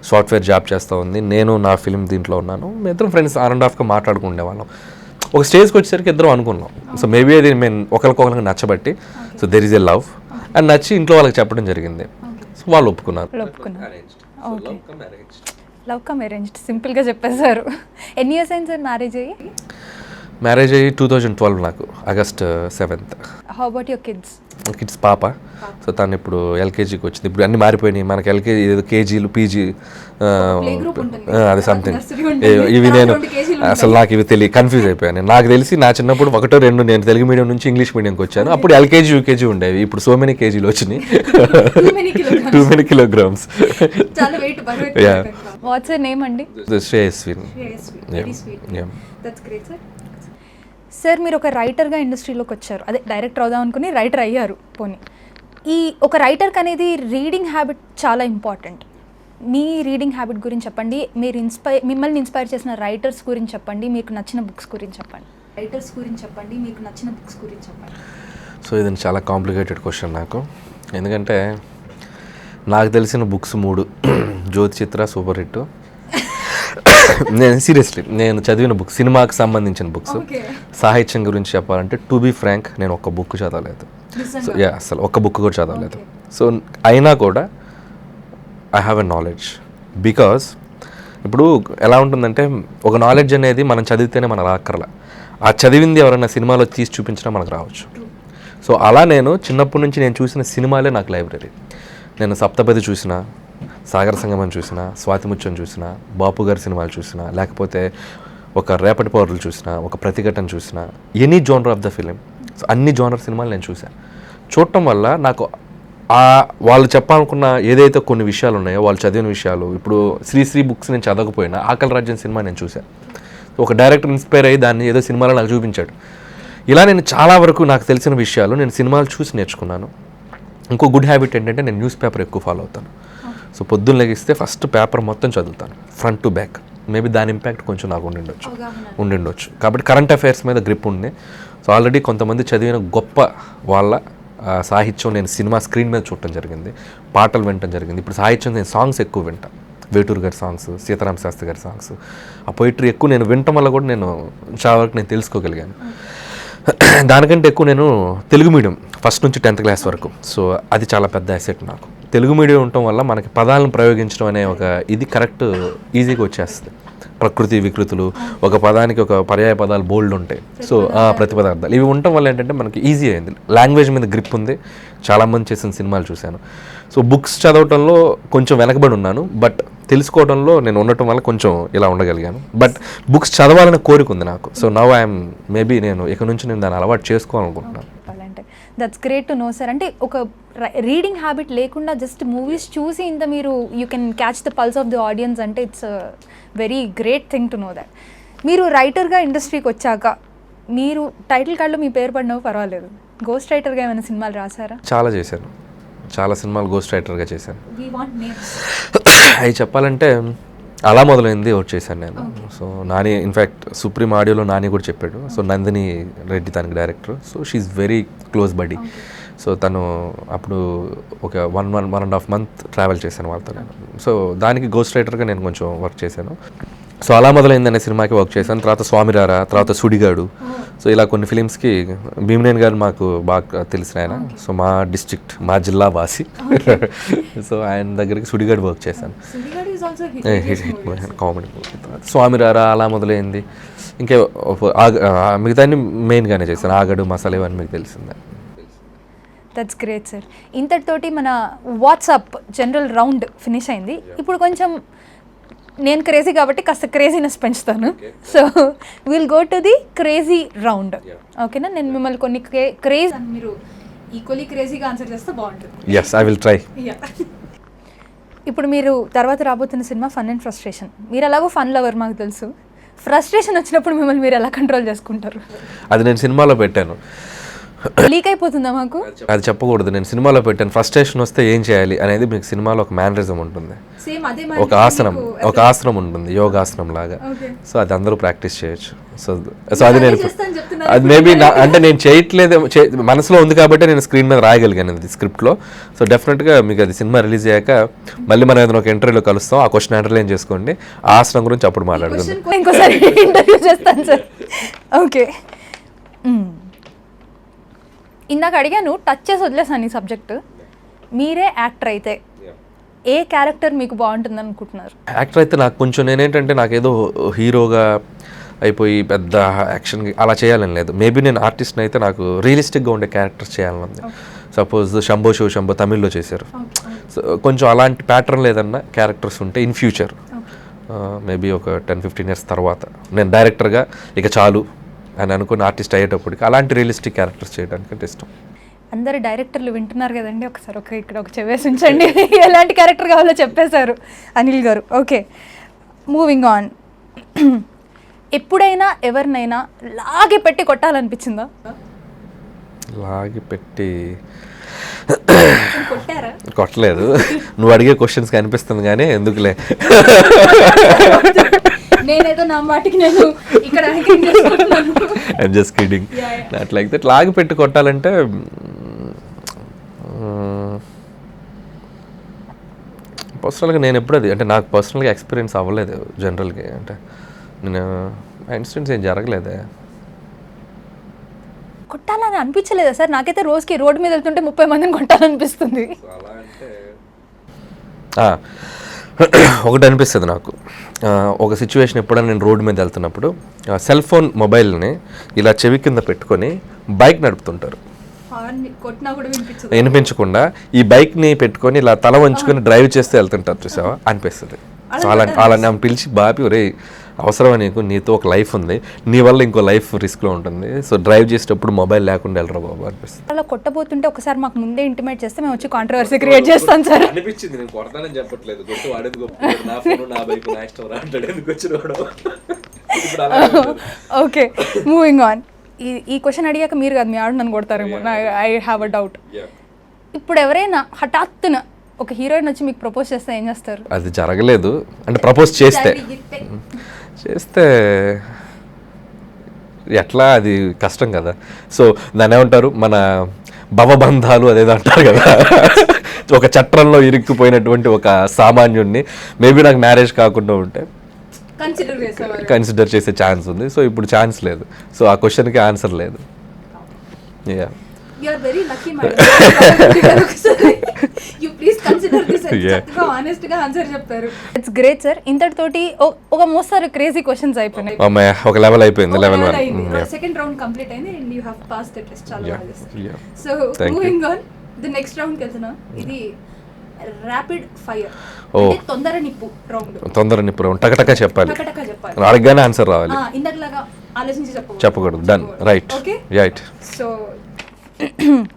[SPEAKER 2] సాఫ్ట్వేర్ జాబ్ చేస్తూ ఉంది, నేను నా ఫిల్మ్ దీంట్లో ఉన్నాను. మేము ఇద్దరం ఫ్రెండ్స్ ఆన్ అండ్ ఆఫ్గా మాట్లాడుకుండే వాళ్ళం. ఒక స్టేజ్కి వచ్చేసరికి ఇద్దరం అనుకున్నాం. సో మేబీ అది మేము ఒకరికొకరికి నచ్చబట్టి, so there is a love and నచ్చి ఇంట్లో వాళ్ళకి చెప్పడం జరిగింది. సో వాళ్ళు ఒప్పుకున్నారు.
[SPEAKER 1] లవ్ కమ్ అరేంజ్డ్, సింపుల్గా చెప్పేశారు. ఎన్ని ఇయర్స్ అయింది సార్ మ్యారేజ్ అయ్యి?
[SPEAKER 2] మ్యారేజ్ అయ్యి 2012 నాకు, August 7th.
[SPEAKER 1] How about your kids?
[SPEAKER 2] Kids పాప. సో తను ఇప్పుడు ఎల్కేజీకి వచ్చింది. ఇప్పుడు అన్నీ మారిపోయినాయి మనకి, ఎల్కేజీ ఏదో కేజీలు పీజీ అది సంథింగ్. ఇవి నేను అసలు నాకు ఇవి కన్ఫ్యూజ్ అయిపోయాను. నాకు తెలిసి నా చిన్నప్పుడు 1-2 నేను తెలుగు మీడియం నుంచి ఇంగ్లీష్ మీడియంకి వచ్చాను. అప్పుడు ఎల్కేజీ యూకేజీ ఉండేవి, ఇప్పుడు సో మెనీ కేజీలు వచ్చినాయి. 2 many kilograms.
[SPEAKER 1] What's your name అండి?
[SPEAKER 2] శ్రేయస్విన్.
[SPEAKER 1] సార్ మీరు ఒక రైటర్గా ఇండస్ట్రీలోకి వచ్చారు, అదే డైరెక్టర్ అవుదాం అనుకుని రైటర్ అయ్యారు. పోనీ ఈ ఒక రైటర్కి అనేది రీడింగ్ హ్యాబిట్ చాలా ఇంపార్టెంట్. మీ రీడింగ్ హ్యాబిట్ గురించి చెప్పండి, మీరు మిమ్మల్ని ఇన్స్పైర్ చేసిన రైటర్స్ గురించి చెప్పండి, మీకు నచ్చిన బుక్స్ గురించి చెప్పండి.
[SPEAKER 2] సో ఇది చాలా కాంప్లికేటెడ్ క్వశ్చన్ నాకు, ఎందుకంటే నాకు తెలిసిన బుక్స్ 3. Jyothichitra super hit. నేను సీరియస్లీ నేను చదివిన బుక్స్, సినిమాకి సంబంధించిన బుక్స్. సాహిత్యం గురించి చెప్పాలంటే టు బీ ఫ్రాంక్ నేను ఒక్క బుక్ చదవలేదు. సో అసలు ఒక్క బుక్ కూడా చదవలేదు. సో అయినా కూడా I have a knowledge. Because ఇప్పుడు ఎలా ఉంటుందంటే ఒక నాలెడ్జ్ అనేది మనం చదివితేనే మనకు రాక్కర్లా, ఆ చదివింది ఎవరైనా సినిమాలో తీసి చూపించినా మనకు రావచ్చు. సో అలా నేను చిన్నప్పటి నుంచి నేను చూసిన సినిమాలే నాకు లైబ్రరీ. నేను సప్తపది చూసిన, సాగర సంగమం చూసిన, స్వాతిముత్యం చూసిన, బాపు గారి సినిమాలు చూసిన, లేకపోతే ఒక రేపటి పౌరులు చూసిన, ఒక ప్రతిఘటన చూసిన, any genre of the film. So అన్ని జోనర్ సినిమాలు నేను చూసాను. చూడటం వల్ల నాకు వాళ్ళు చెప్పాలనుకున్న ఏదైతే కొన్ని విషయాలు ఉన్నాయో, వాళ్ళు చదివిన విషయాలు, ఇప్పుడు శ్రీశ్రీ బుక్స్ నేను చదవకపోయినా ఆకలి రాజ్యం సినిమా నేను చూశాను. ఒక డైరెక్టర్ ఇన్స్పైర్ అయ్యి దాన్ని ఏదో సినిమాలో నాకు చూపించాడు. ఇలా నేను చాలా వరకు నాకు తెలిసిన విషయాలు నేను సినిమాలు చూసి నేర్చుకున్నాను. ఇంకో గుడ్ హ్యాబిట్ ఏంటంటే నేను న్యూస్ పేపర్ ఎక్కువ ఫాలో అవుతాను. సో పొద్దున్న లెగిస్తే ఫస్ట్ పేపర్ మొత్తం చదువుతాను, ఫ్రంట్ టు బ్యాక్. మేబీ దాని ఇంపాక్ట్ కొంచెం నాకు ఉండిండొచ్చు. కాబట్టి కరెంట్ అఫైర్స్ మీద గ్రిప్ ఉంది. సో ఆల్రెడీ కొంతమంది చదివిన గొప్ప వాళ్ళ సాహిత్యం నేను సినిమా స్క్రీన్ మీద చూడటం జరిగింది, పాటలు వినటం జరిగింది. ఇప్పుడు సాహిత్యం నేను సాంగ్స్ ఎక్కువ వింటాను, వేటూరు గారి సాంగ్స్, సీతారామ శాస్త్రి గారి సాంగ్స్, ఆ పోయిటరీ ఎక్కువ నేను వినటం వల్ల కూడా నేను చాలా వరకు నేను తెలుసుకోగలిగాను. దానికంటే ఎక్కువ నేను తెలుగు మీడియం ఫస్ట్ నుంచి 10th క్లాస్ వరకు. సో అది చాలా పెద్ద అసెట్ నాకు. తెలుగు మీడియం ఉండటం వల్ల మనకి పదాలను ప్రయోగించడం అనే ఒక ఇది కరెక్ట్ ఈజీగా వచ్చేస్తుంది. ప్రకృతి వికృతులు, ఒక పదానికి ఒక పర్యాయ పదాలు బోల్డ్ ఉంటాయి. సో ప్రతిపదార్థాలు ఇవి ఉండటం వల్ల ఏంటంటే మనకి ఈజీ అయింది, లాంగ్వేజ్ మీద గ్రిప్ ఉంది. చాలామంది చేసిన సినిమాలు చూశాను. సో బుక్స్ చదవటంలో కొంచెం వెనకబడి ఉన్నాను, బట్ తెలుసుకోవడంలో నేను ఉండటం వల్ల కొంచెం ఇలా ఉండగలిగాను. బట్ బుక్స్ చదవాలనే కోరిక ఉంది నాకు. సో నవ్ ఐఎమ్ మేబీ నేను ఇక నుంచి నేను దాన్ని అలవాటు చేసుకోవాలనుకుంటున్నాను.
[SPEAKER 1] That's great to know sir. అంటే ఒక రీడింగ్ హ్యాబిట్ లేకుండా జస్ట్ మూవీస్ చూసి ఇంత మీరు you can catch the pulse of the audience అంటే it's very great thing to know that. మీరు రైటర్గా ఇండస్ట్రీకి వచ్చాక మీరు టైటిల్ కార్డులో మీ పేరు పడినవి పర్వాలేదు, గోస్ట్ రైటర్గా ఏమైనా సినిమాలు రాసారా?
[SPEAKER 2] చాలా చేశాను, చాలా సినిమాలు గోస్ట్ రైటర్గా చేశాను. అవి చెప్పాలంటే అలా మొదలైంది ఒకటి చేశాను నేను. సో నాని, ఇన్ఫ్యాక్ట్ సుప్రీం ఆడియోలో నాని కూడా చెప్పాడు. సో నందిని రెడ్డి తనకి director. So she very close buddy. So తను అప్పుడు ఒక 1.5 month ట్రావెల్ చేశాను వాళ్ళతో నేను. సో దానికి గోస్ట్ రైటర్గా నేను కొంచెం వర్క్ చేశాను. సో అలా మొదలైందనే సినిమాకి వర్క్ చేశాను. తర్వాత స్వామిరారా, తర్వాత సుడిగాడు. సో ఇలా కొన్ని ఫిలిమ్స్కి భీమనేని గారు మాకు బాగా తెలిసిన ఆయన. సో మా డిస్ట్రిక్ట్, మా జిల్లా వాసి. సో ఆయన దగ్గరికి సుడిగాడు వర్క్ చేశాను, కామెడీ. స్వామిరారా అలా మొదలైంది. ఇంకా మిగతా మెయిన్గానే చేశాను, ఆగడు, మసాలా, ఇవన్నీ మీకు తెలిసిందే.
[SPEAKER 1] That's great sir. ఇంతటితోటి మన వాట్సాప్ జనరల్ రౌండ్ ఫినిష్ అయింది. ఇప్పుడు కొంచెం నేను క్రేజీ కాబట్టి కాస్త క్రేజీనెస్ పెంచుతాను. So will go to the crazy round. ఓకేనా? నేను మిమ్మల్ని కొన్ని క్రేజ్ మీరు ఈక్వల్లీ క్రేజీగా ఆన్సర్ చేస్తే బాగుంటుంది.
[SPEAKER 2] yes I will try.
[SPEAKER 1] ఇప్పుడు మీరు తర్వాత రాబోతున్న సినిమా ఫన్ అండ్ ఫ్రస్ట్రేషన్. మీరు ఎలాగో ఫన్ లవర్ మాకు తెలుసు. ఫ్రస్ట్రేషన్ వచ్చినప్పుడు మిమ్మల్ని మీరు ఎలా కంట్రోల్ చేసుకుంటారు?
[SPEAKER 2] అది నేను సినిమాలో పెట్టాను.
[SPEAKER 1] లీక్ అయిపోతుందా మాకు?
[SPEAKER 2] అది చెప్పకూడదు. నేను సినిమాలో పెట్టాను, ఫ్రస్ట్రేషన్ వస్తే ఏం చేయాలి అనేది. మీకు సినిమాలో ఒక మేనరిజం ఉంటుంది, ఒక ఆసనం ఉంటుంది, యోగాసనం లాగా. సో అది అందరూ ప్రాక్టీస్ చేయొచ్చు. సో అది నేను అది మేబీ అంటే నేను చేయట్లేదు, మనసులో ఉంది కాబట్టి నేను స్క్రీన్ మీద రాయగలిగాను అది స్క్రిప్ట్లో. సో డెఫినెట్గా మీకు అది సినిమా రిలీజ్ అయ్యాక మళ్ళీ మనం ఏదైనా ఒక ఇంటర్వ్యూలో కలుస్తాం, ఆ క్వశ్చన్ అండర్లైన్ చేసుకోండి, ఆ ఆసనం గురించి అప్పుడు మాట్లాడుకుందాం.
[SPEAKER 1] ఇంకోసారి ఇంటర్వ్యూ చేస్తాను సార్. ఓకే, ఇందాక అడిగాను, టచ్ చేసి వదిలేసాను ఈ సబ్జెక్టు. మీరే యాక్టర్ అయితే ఏ క్యారెక్టర్ మీకు బాగుంటుంది అనుకుంటున్నారు?
[SPEAKER 2] యాక్టర్ అయితే నాకు కొంచెం, నేనేంటంటే నాకేదో హీరోగా అయిపోయి పెద్ద యాక్షన్ అలా చేయాలని లేదు. మేబీ నేను ఆర్టిస్ట్ని అయితే నాకు రియలిస్టిక్గా ఉండే క్యారెక్టర్స్ చేయాలని ఉంది. సపోజ్ శంభో శివ శంభో తమిళ్లో చేశారు. సో కొంచెం అలాంటి ప్యాటర్న్ లేదన్నా క్యారెక్టర్స్ ఉంటే ఇన్ ఫ్యూచర్ మేబీ ఒక 10-15 years తర్వాత నేను డైరెక్టర్గా ఇక చాలు అని అనుకుని ఆర్టిస్ట్ అయ్యేటప్పటికి అలాంటి రియలిస్టిక్ క్యారెక్టర్స్ చేయడానికి అంటే ఇష్టం.
[SPEAKER 1] అందరు డైరెక్టర్లు వింటున్నారు కదండి, ఒకసారి ఇక్కడ ఒక చెవేసి ఉంచండి. ఎలాంటి క్యారెక్టర్ కావాలో చెప్పేశారు అనిల్ గారు. Okay, moving on. ఎప్పుడైనా ఎవరినైనా లాగి పెట్టి కొట్టాలనిపించిందా?
[SPEAKER 2] లాగి పెట్టి
[SPEAKER 1] కొట్టారా?
[SPEAKER 2] కొట్టలేదు. నువ్వు అడిగే క్వశ్చన్స్ కనిపిస్తుంది కానీ ఎందుకులే.
[SPEAKER 1] నేనేదో నా మాటికి నేను ఇక్కడ
[SPEAKER 2] ఐమ్ జస్ట్ కిడింగ్. అట్లయితే లాగి పెట్టి కొట్టాలంటే పర్సనల్గా నేను ఎప్పుడు అది అంటే నాకు పర్సనల్గా ఎక్స్పీరియన్స్ అవ్వలేదు జనరల్గా. అంటే నేను ఇన్సిడెంట్స్ ఏం జరగలేదే.
[SPEAKER 1] కొట్టాలని అనిపించలేదా సార్? నాకైతే రోజుకి రోడ్డు మీద వెళ్తుంటే 30 మందిని కొట్టాలనిపిస్తుంది.
[SPEAKER 2] ఒకటి అనిపిస్తుంది నాకు, ఒక సిచ్యువేషన్ ఎప్పుడైనా నేను రోడ్డు మీద వెళ్తున్నప్పుడు సెల్ ఫోన్ మొబైల్ని ఇలా చెవి కింద పెట్టుకొని బైక్ నడుపుతుంటారు, వినిపించకుండా ఈ బైక్ని పెట్టుకొని ఇలా తల వంచుకొని డ్రైవ్ చేస్తే వెళ్తుంటారు, చూసావా అనిపిస్తుంది. సో అలా నేను పిలిచి బాపి రే అవసరమా నీతో ఒక లైఫ్ ఉంది, నీ వల్ల ఇంకో లైఫ్ రిస్క్లో ఉంటుంది, సో డ్రైవ్ చేసేటప్పుడు మొబైల్ లేకుండా వెళ్ళరా బాబు అనిపిస్తుంది.
[SPEAKER 1] అలా కొట్టబోతుంటే ఒకసారి మాకు ముందే ఇంటిమేట్ చేస్తే మేము వచ్చి కాంట్రవర్సీ క్రియేట్ చేస్తాం సార్.
[SPEAKER 2] అనిపించింది, నేను కొడతానని చెప్పట్లేదు,
[SPEAKER 1] ఓకే, మూవింగ్ ఆన్. ఈ క్వశ్చన్ అడిగాక మీరు కాదు, మీ ఆడు నన్ను కొడతారేమో, ఐ హ్యావ్ అ డౌట్. ఇప్పుడు ఎవరైనా హఠాత్తున ఒక హీరోయిన్ వచ్చి మీకు ప్రపోజ్ చేస్తే ఏం చేస్తారు?
[SPEAKER 2] అది జరగలేదు, అంటే ప్రపోజ్ చేస్తే ఎట్లా, అది కష్టం కదా. సో దాన్ని ఏమంటారు, మన భవబంధాలు అదేదో అంటారు కదా. ఒక చట్రంలో ఇరుక్కుపోయినటువంటి ఒక సామాన్యుడిని మేబీ నాకు మ్యారేజ్ కాకుండా ఉంటే కన్సిడర్ చేసే ఛాన్స్ ఉంది. సో ఇప్పుడు ఛాన్స్ లేదు, సో ఆ క్వశ్చన్కి ఆన్సర్ లేదు. Yeah,
[SPEAKER 1] you are very lucky madam. You please consider this. చక్కగా honest గా ఆన్సర్ చెప్పారు. It's great sir. ఇంతటితోటి ఒక మోస్తారు క్రేజీ క్వశ్చన్స్ అయిపోయినాయి.
[SPEAKER 2] అమ్మయ్య, ఒక లెవెల్ అయిపోయింది, లెవెల్ 1.
[SPEAKER 1] సెకండ్ రౌండ్ కంప్లీట్ అయింది and you have passed the test. చాలా బాగా. So moving on, the next round కి వెళ్తున్నా. ఇది ర్యాపిడ్ ఫైర్, అంటే తొందర నిప్పు రౌండ్. టకటక చెప్పాలి, అడగగానే ఆన్సర్ రావాలి. ఇందాకలాగా ఆలోచించి చెప్పకూడదు. Done, right, right. So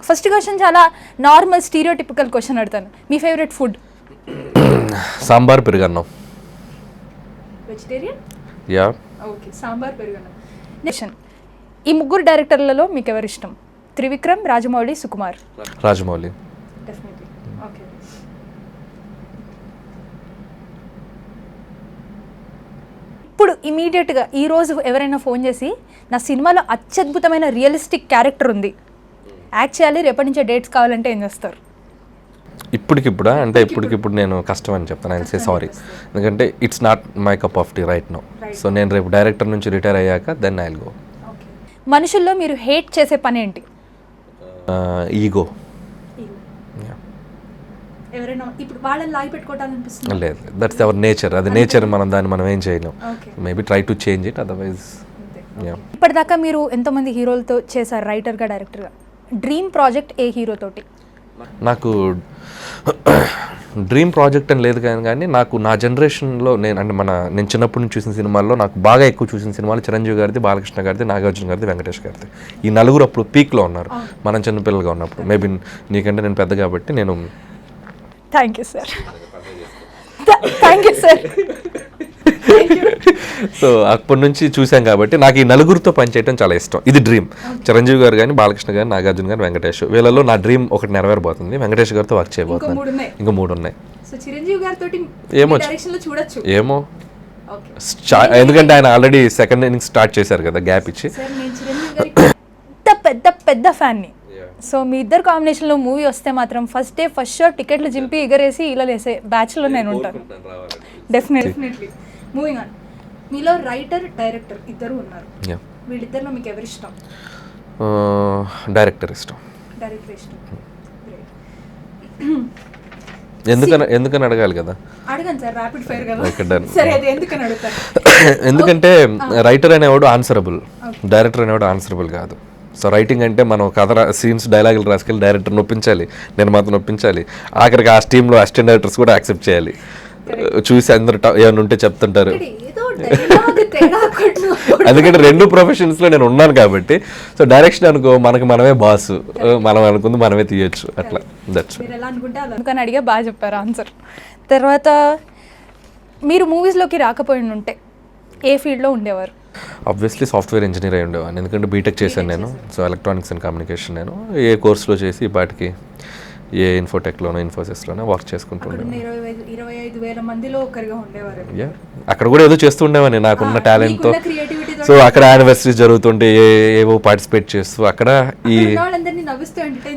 [SPEAKER 1] first question చాలా నార్మల్ స్టీరియోటిపికల్ క్వశ్చన్ అడుగుతాను. మీ ఫేవరెట్ ఫుడ్?
[SPEAKER 2] సాంబార్ పెరుగన్నం.
[SPEAKER 1] వెజిటేరియన్?
[SPEAKER 2] యా.
[SPEAKER 1] ఓకే, సాంబార్ పెరుగన్నం. నెక్స్ట్, ఈ ముగ్గురు డైరెక్టర్లలో మీకు ఎవరు ఇష్టం? త్రివిక్రమ్, రాజమౌళి, సుకుమార్?
[SPEAKER 2] రాజమౌళి.
[SPEAKER 1] డెఫినెట్లీ. ఓకే, ఇప్పుడు ఇమీడియట్గా ఈరోజు ఎవరైనా ఫోన్ చేసి నా సినిమాలో అత్యద్భుతమైన రియలిస్టిక్ క్యారెక్టర్ ఉంది, యాక్ట్ చేయాలి, రేపటి నుంచే డేట్స్ కావాలంటే ఏం చేస్తారు?
[SPEAKER 2] ఇప్పటికిప్పుడా అంటే ఇప్పటికిప్పుడు నేను కష్టం అని చెప్తాను. ఐ సే సారీ, ఎందుకంటే it's not my cup of tea right now. So నేను రేపు డైరెక్టర్ నుంచి రిటైర్ అయ్యాక దెన్ ఐ విల్ గో.
[SPEAKER 1] మనుషుల్లో మీరు హేట్ చేసే పని ఏంటి?
[SPEAKER 2] ఈగో.
[SPEAKER 1] ఎవరైనా ఇప్పుడు వాళ్ళని లాగి పెట్టుకోవాలనిపిస్తుంది?
[SPEAKER 2] లేదు, దట్స్ అవర్ నేచర్. అది నేచర్, మనం ఏం చేయలేం. Maybe try to change it, otherwise.
[SPEAKER 1] ఇప్పటిదాకా మీరు ఎంతోమంది హీరోలతో చేశారు రైటర్గా, డైరెక్టర్గా. డ్రీమ్ ప్రాజెక్ట్ ఏ హీరో తోటి?
[SPEAKER 2] నాకు డ్రీమ్ ప్రాజెక్ట్ అని లేదు కానీ నాకు నా జనరేషన్లో నేను చిన్నప్పటి నుంచి చూసిన సినిమాల్లో నాకు బాగా ఎక్కువ చూసిన సినిమాలు చిరంజీవి గారిది, బాలకృష్ణ గారిది, నాగార్జున గారిది, వెంకటేష్ గారిది. ఈ నలుగురు అప్పుడు పీక్లో ఉన్నారు, మనం చిన్నపిల్లలుగా ఉన్నప్పుడు. మేబీ నీకంటే నేను పెద్ద కాబట్టి నేను.
[SPEAKER 1] Thank you sir. Thank you sir.
[SPEAKER 2] So అప్పటి నుంచి చూసాం కాబట్టి నాకు ఈ నలుగురితో పనిచేయడం చాలా ఇష్టం. ఇది డ్రీమ్. చిరంజీవి గారు కానీ, బాలకృష్ణ గారు, నాగార్జున గారు, వెంకటేష్, వీళ్ళలో నా డ్రీమ్ ఒకటి నెరవేరబోతుంది. వెంకటేష్ గారితో వర్క్ చేయబోతున్నాను. ఇంకా 3 ఉన్నాయి. ఏమో ఏమో ఎందుకంటే ఆయన ఆల్రెడీ సెకండ్ ఇన్నింగ్స్ స్టార్ట్ చేశారు కదా, గ్యాప్ ఇచ్చి.
[SPEAKER 1] పెద్ద పెద్ద ఫ్యాన్ని. సో మీ ఇద్దరు కాంబినేషన్లో మూవీ వస్తే మాత్రం ఫస్ట్ డే ఫస్ట్ షో టికెట్లు జింపి ఎగరేసి ఇలా లేసే బ్యాచ్లో నేను ఉంటాను డెఫినెట్లీ. మూవింగ్ ఆన్, మీలో రైటర్ డైరెక్టర్ ఇద్దరు ఉన్నారు. వీళ్ళిద్దరిలో మీకు ఎవరు ఇష్టం?
[SPEAKER 2] డైరెక్టర్ ఇష్టం.
[SPEAKER 1] డైరెక్టర్ ఇష్టం.
[SPEAKER 2] ఎందుకని అడగాలి కదా.
[SPEAKER 1] అడగండి సార్, ర్యాపిడ్ ఫైర్ కదా. సరే, అది ఎందుకని అడుగుతారు?
[SPEAKER 2] ఎందుకంటే రైటర్ అనేవాడు ఆన్సరబుల్, డైరెక్టర్ అనేవాడు ఆన్సరబుల్ కాదు. సో రైటింగ్ అంటే మనం కథ సీన్స్ డైలాగులు రాసుకెళ్ళి డైరెక్టర్ నొప్పించాలి, నిర్మాత నొప్పించాలి, ఆఖరికి ఆ టీంలో అసిస్టెంట్ డైరెక్టర్స్ కూడా యాక్సెప్ట్ చేయాలి. చూసి అందరూ ఏమైనా ఉంటే చెప్తుంటారు. ఎందుకంటే 2 ప్రొఫెషన్స్లో నేను ఉన్నాను కాబట్టి. సో డైరెక్షన్ అనుకో మనకి మనమే బాస్, మనం అనుకుంది మనమే తీయొచ్చు, అట్లా. దట్స్
[SPEAKER 1] అందుకని అడిగా, బాగా చెప్పారు ఆన్సర్. తర్వాత మీరు మూవీస్లోకి రాకపోయి ఉంటే ఏ ఫీల్డ్లో ఉండేవారు?
[SPEAKER 2] ఆబ్వియస్లీ సాఫ్ట్వేర్ ఇంజనీర్ అయి ఉండేవాడిని, ఎందుకంటే బీటెక్ చేశాను నేను. సో ఎలక్ట్రానిక్స్ అండ్ కమ్యూనికేషన్ నేను ఏ కోర్సులో చేసి ఈ పాటికి ఏ ఇన్ఫోటెక్లోనో ఇన్ఫోసిస్లోనో వర్క్ చేసుకుంటుండే.
[SPEAKER 1] 25,000 మందిలో ఒకరిగా ఉండేవారు.
[SPEAKER 2] అక్కడ కూడా ఏదో చేస్తూ ఉండేవాడిని నాకున్న టాలెంట్తో. సో అక్కడ యానివర్సరీస్ జరుగుతుంటే ఏవో పార్టిసిపేట్ చేస్తూ అక్కడ ఈ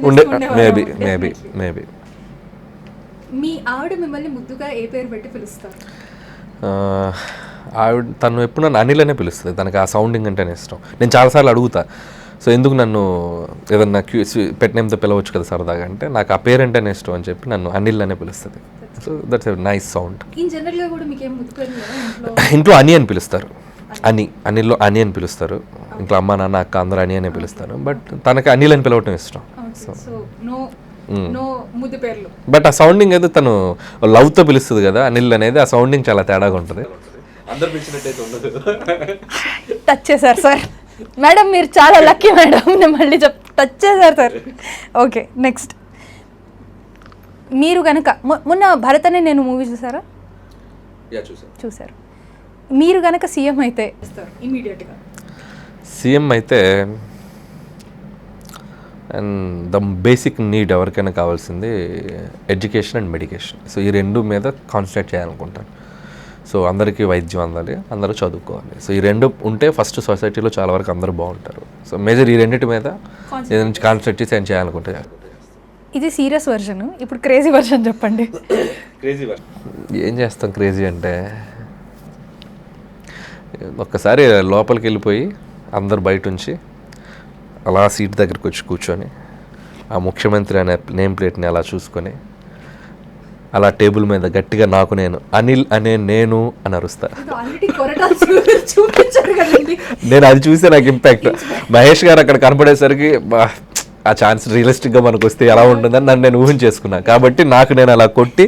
[SPEAKER 2] ఉండే మేబీ.
[SPEAKER 1] మీ ఆవిడ మిమ్మల్ని ముద్దుగా ఏ పేరు పెట్టి పిలుస్తారు?
[SPEAKER 2] తను ఎప్పుడు నన్ను అనిల్ అనే పిలుస్తుంది. తనకు ఆ సౌండింగ్ అంటేనే ఇష్టం. నేను చాలాసార్లు అడుగుతా, సో ఎందుకు నన్ను ఏదన్నా పెట్ నేమ్తో పిలవచ్చు కదా సరదాగా అంటే, నాకు ఆ పేరు అంటేనే ఇష్టం అని చెప్పి నన్ను అనిల్ అనే పిలుస్తుంది. So that's a nice sound. ఇంట్లో అని అని పిలుస్తారు, అనిల్లో అని అని పిలుస్తారు. ఇంట్లో అమ్మ నాన్న అక్క అందరూ అని అనే పిలుస్తారు. బట్ తనకి అనిల్ అని పిలవటం ఇష్టం. బట్ ఆ సౌండింగ్ అయితే తను లవ్తో పిలుస్తుంది కదా అనిల్ అనేది, ఆ సౌండింగ్ చాలా తేడాగా ఉంటుంది.
[SPEAKER 1] టచ్ చేశారు సార్. మేడం మీరు చాలా లక్కీ మేడం, నేను మళ్ళీ టచ్ చేశారు సార్. Okay, next. మీరు కనుక మొన్న భరత్ అనే నేను మూవీ చూసారా? చూసారు. మీరు కనుక సీఎం అయితే ఇమీడియట్గా
[SPEAKER 2] సీఎం అయితే అండ్ ద బేసిక్ నీడ్ ఎవరికైనా కావాల్సింది ఎడ్యుకేషన్ అండ్ మెడికేషన్. సో ఈ 2 మీద కాన్సన్ట్రేట్ చేయాలనుకుంటాను. సో అందరికీ వైద్యం అందాలి, అందరూ చదువుకోవాలి. సో ఈ 2 ఉంటే ఫస్ట్ సొసైటీలో చాలా వరకు అందరూ బాగుంటారు. సో మేజర్ ఈ 2 మీద ఏదైనా కాన్సన్ట్రేట్ చేసి ఏం చేయాలనుకుంటే.
[SPEAKER 1] ఇది సీరియస్ వర్షన్, ఇప్పుడు క్రేజీ వర్షన్ చెప్పండి.
[SPEAKER 2] ఏం చేస్తాం క్రేజీ అంటే, ఒక్కసారి లోపలికి వెళ్ళిపోయి అందరు బయట ఉంచి అలా సీట్ దగ్గరికి వచ్చి కూర్చొని ఆ ముఖ్యమంత్రి అనే నేమ్ ప్లేట్ని అలా చూసుకొని అలా టేబుల్ మీద గట్టిగా నాకు నేను అనిల్ అనే నేను అని అరుస్తా. నేను అది చూస్తే నాకు ఇంపాక్ట్. మహేష్ గారు అక్కడ కనపడేసరికి ఆ ఛాన్స్ రియలిస్టిక్గా మనకు వస్తే ఎలా ఉంటుందని నన్ను నేను ఊహించేసుకున్నాను. కాబట్టి నాకు నేను అలా కొట్టి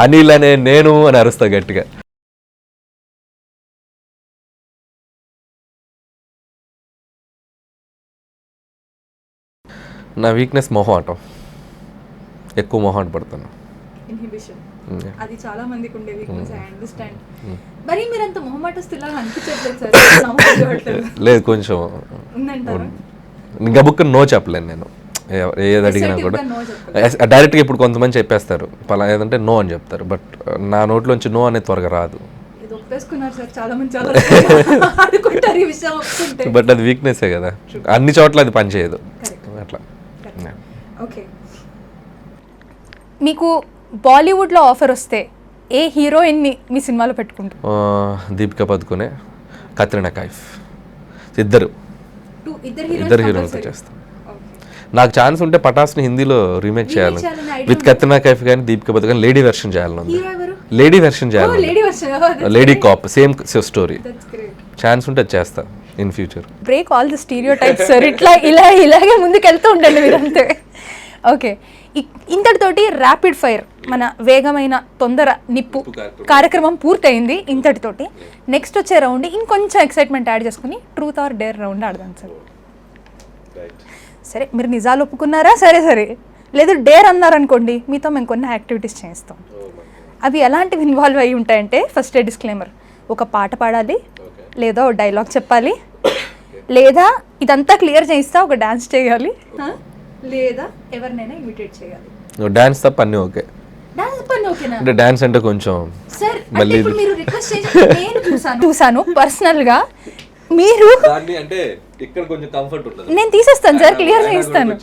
[SPEAKER 2] అనిల్ అనే నేను అని అరుస్తా గట్టిగా. నా వీక్నెస్ మొహమాటం, ఎక్కువ మొహమాట పడతాను.
[SPEAKER 1] అది చాలా మందికి ఉండే వీక్నెస్, ఐ అండర్స్టాండ్. మరి మీరు అంత మొహమాటస్తులాగా అనిపించట్లేదు సార్.
[SPEAKER 2] లేదు, కొంచెం గబుక్క నో చెప్పలేను నేను. ఏది అడిగినా కూడా డైరెక్ట్గా ఇప్పుడు కొంతమంది చెప్పేస్తారు పలా ఏదంటే నో అని చెప్తారు. బట్ నా నోట్లోంచి నో అనేది త్వరగా రాదు. బట్ అది వీక్నెస్సే కదా, అన్ని చోట్ల అది పనిచేయదు అట్లా.
[SPEAKER 1] ఓకే, మీకు బాలీవుడ్లో ఆఫర్ వస్తే ఏ హీరోయిన్ని మీ సినిమాలో పెట్టుకుంటారు?
[SPEAKER 2] దీపికా పదుకునే, కత్రినా కైఫ్, ఇద్దరు హీరోలతో చేస్తాం. నాకు ఛాన్స్ ఉంటే పటాస్ని హిందీలో రీమేక్ చేయాలి విత్ కత్రినా కైఫ్ కానీ దీపికా పదుకునే లేడీ వెర్షన్ చేయాలని. లేడీ వెర్షన్ చేయాలి, lady cop, same story. Chance ఉంటే చేస్తా in future.
[SPEAKER 1] Break all the stereotypes sir. ఇలాగే ముందుకు వెళ్తూ ఉండండి మీరంతే. ఓకే, ఇంతటితోటి ర్యాపిడ్ ఫైర్ మన వేగమైన తొందర నిప్పు కార్యక్రమం పూర్తయింది ఇంతటితోటి. నెక్స్ట్ వచ్చే రౌండ్ ఇంకొంచెం ఎక్సైట్మెంట్ యాడ్ చేసుకుని ట్రూత్ ఆర్ డేర్ రౌండ్ ఆడదాం సార్. సరే, మీరు నిజాలు ఒప్పుకున్నారా? సరే, లేదు డేర్ అన్నారనుకోండి మీతో మేము కొన్ని యాక్టివిటీస్ చేయిస్తాం. అవి ఎలాంటివి ఇన్వాల్వ్ అయ్యి ఉంటాయంటే, ఫస్ట్ డిస్క్లైమర్, ఒక పాట పాడాలి, లేదా ఒక డైలాగ్ చెప్పాలి, లేదా ఇదంతా క్లియర్ చేయిస్తా ఒక డాన్స్ చేయాలి, లేదా ఎవరినైనా ఇమిటేట్ చేయాలి.
[SPEAKER 2] డాన్స్ తప్ప అన్నీ ఓకే.
[SPEAKER 1] డాన్స్ పని ఓకేనా?
[SPEAKER 2] అంటే డాన్స్ అంటే కొంచెం
[SPEAKER 1] సార్
[SPEAKER 2] మళ్ళీ
[SPEAKER 1] ఇప్పుడు మీరు రిక్వెస్ట్ చేసి నేను చూసాను పర్సనల్గా. మీరు
[SPEAKER 2] అంటే ఇక్కడ కొంచెం కంఫర్ట్ ఉంటుంది.
[SPEAKER 1] నేను తీసేస్తాను సార్, క్లియర్ చేయిస్తాను.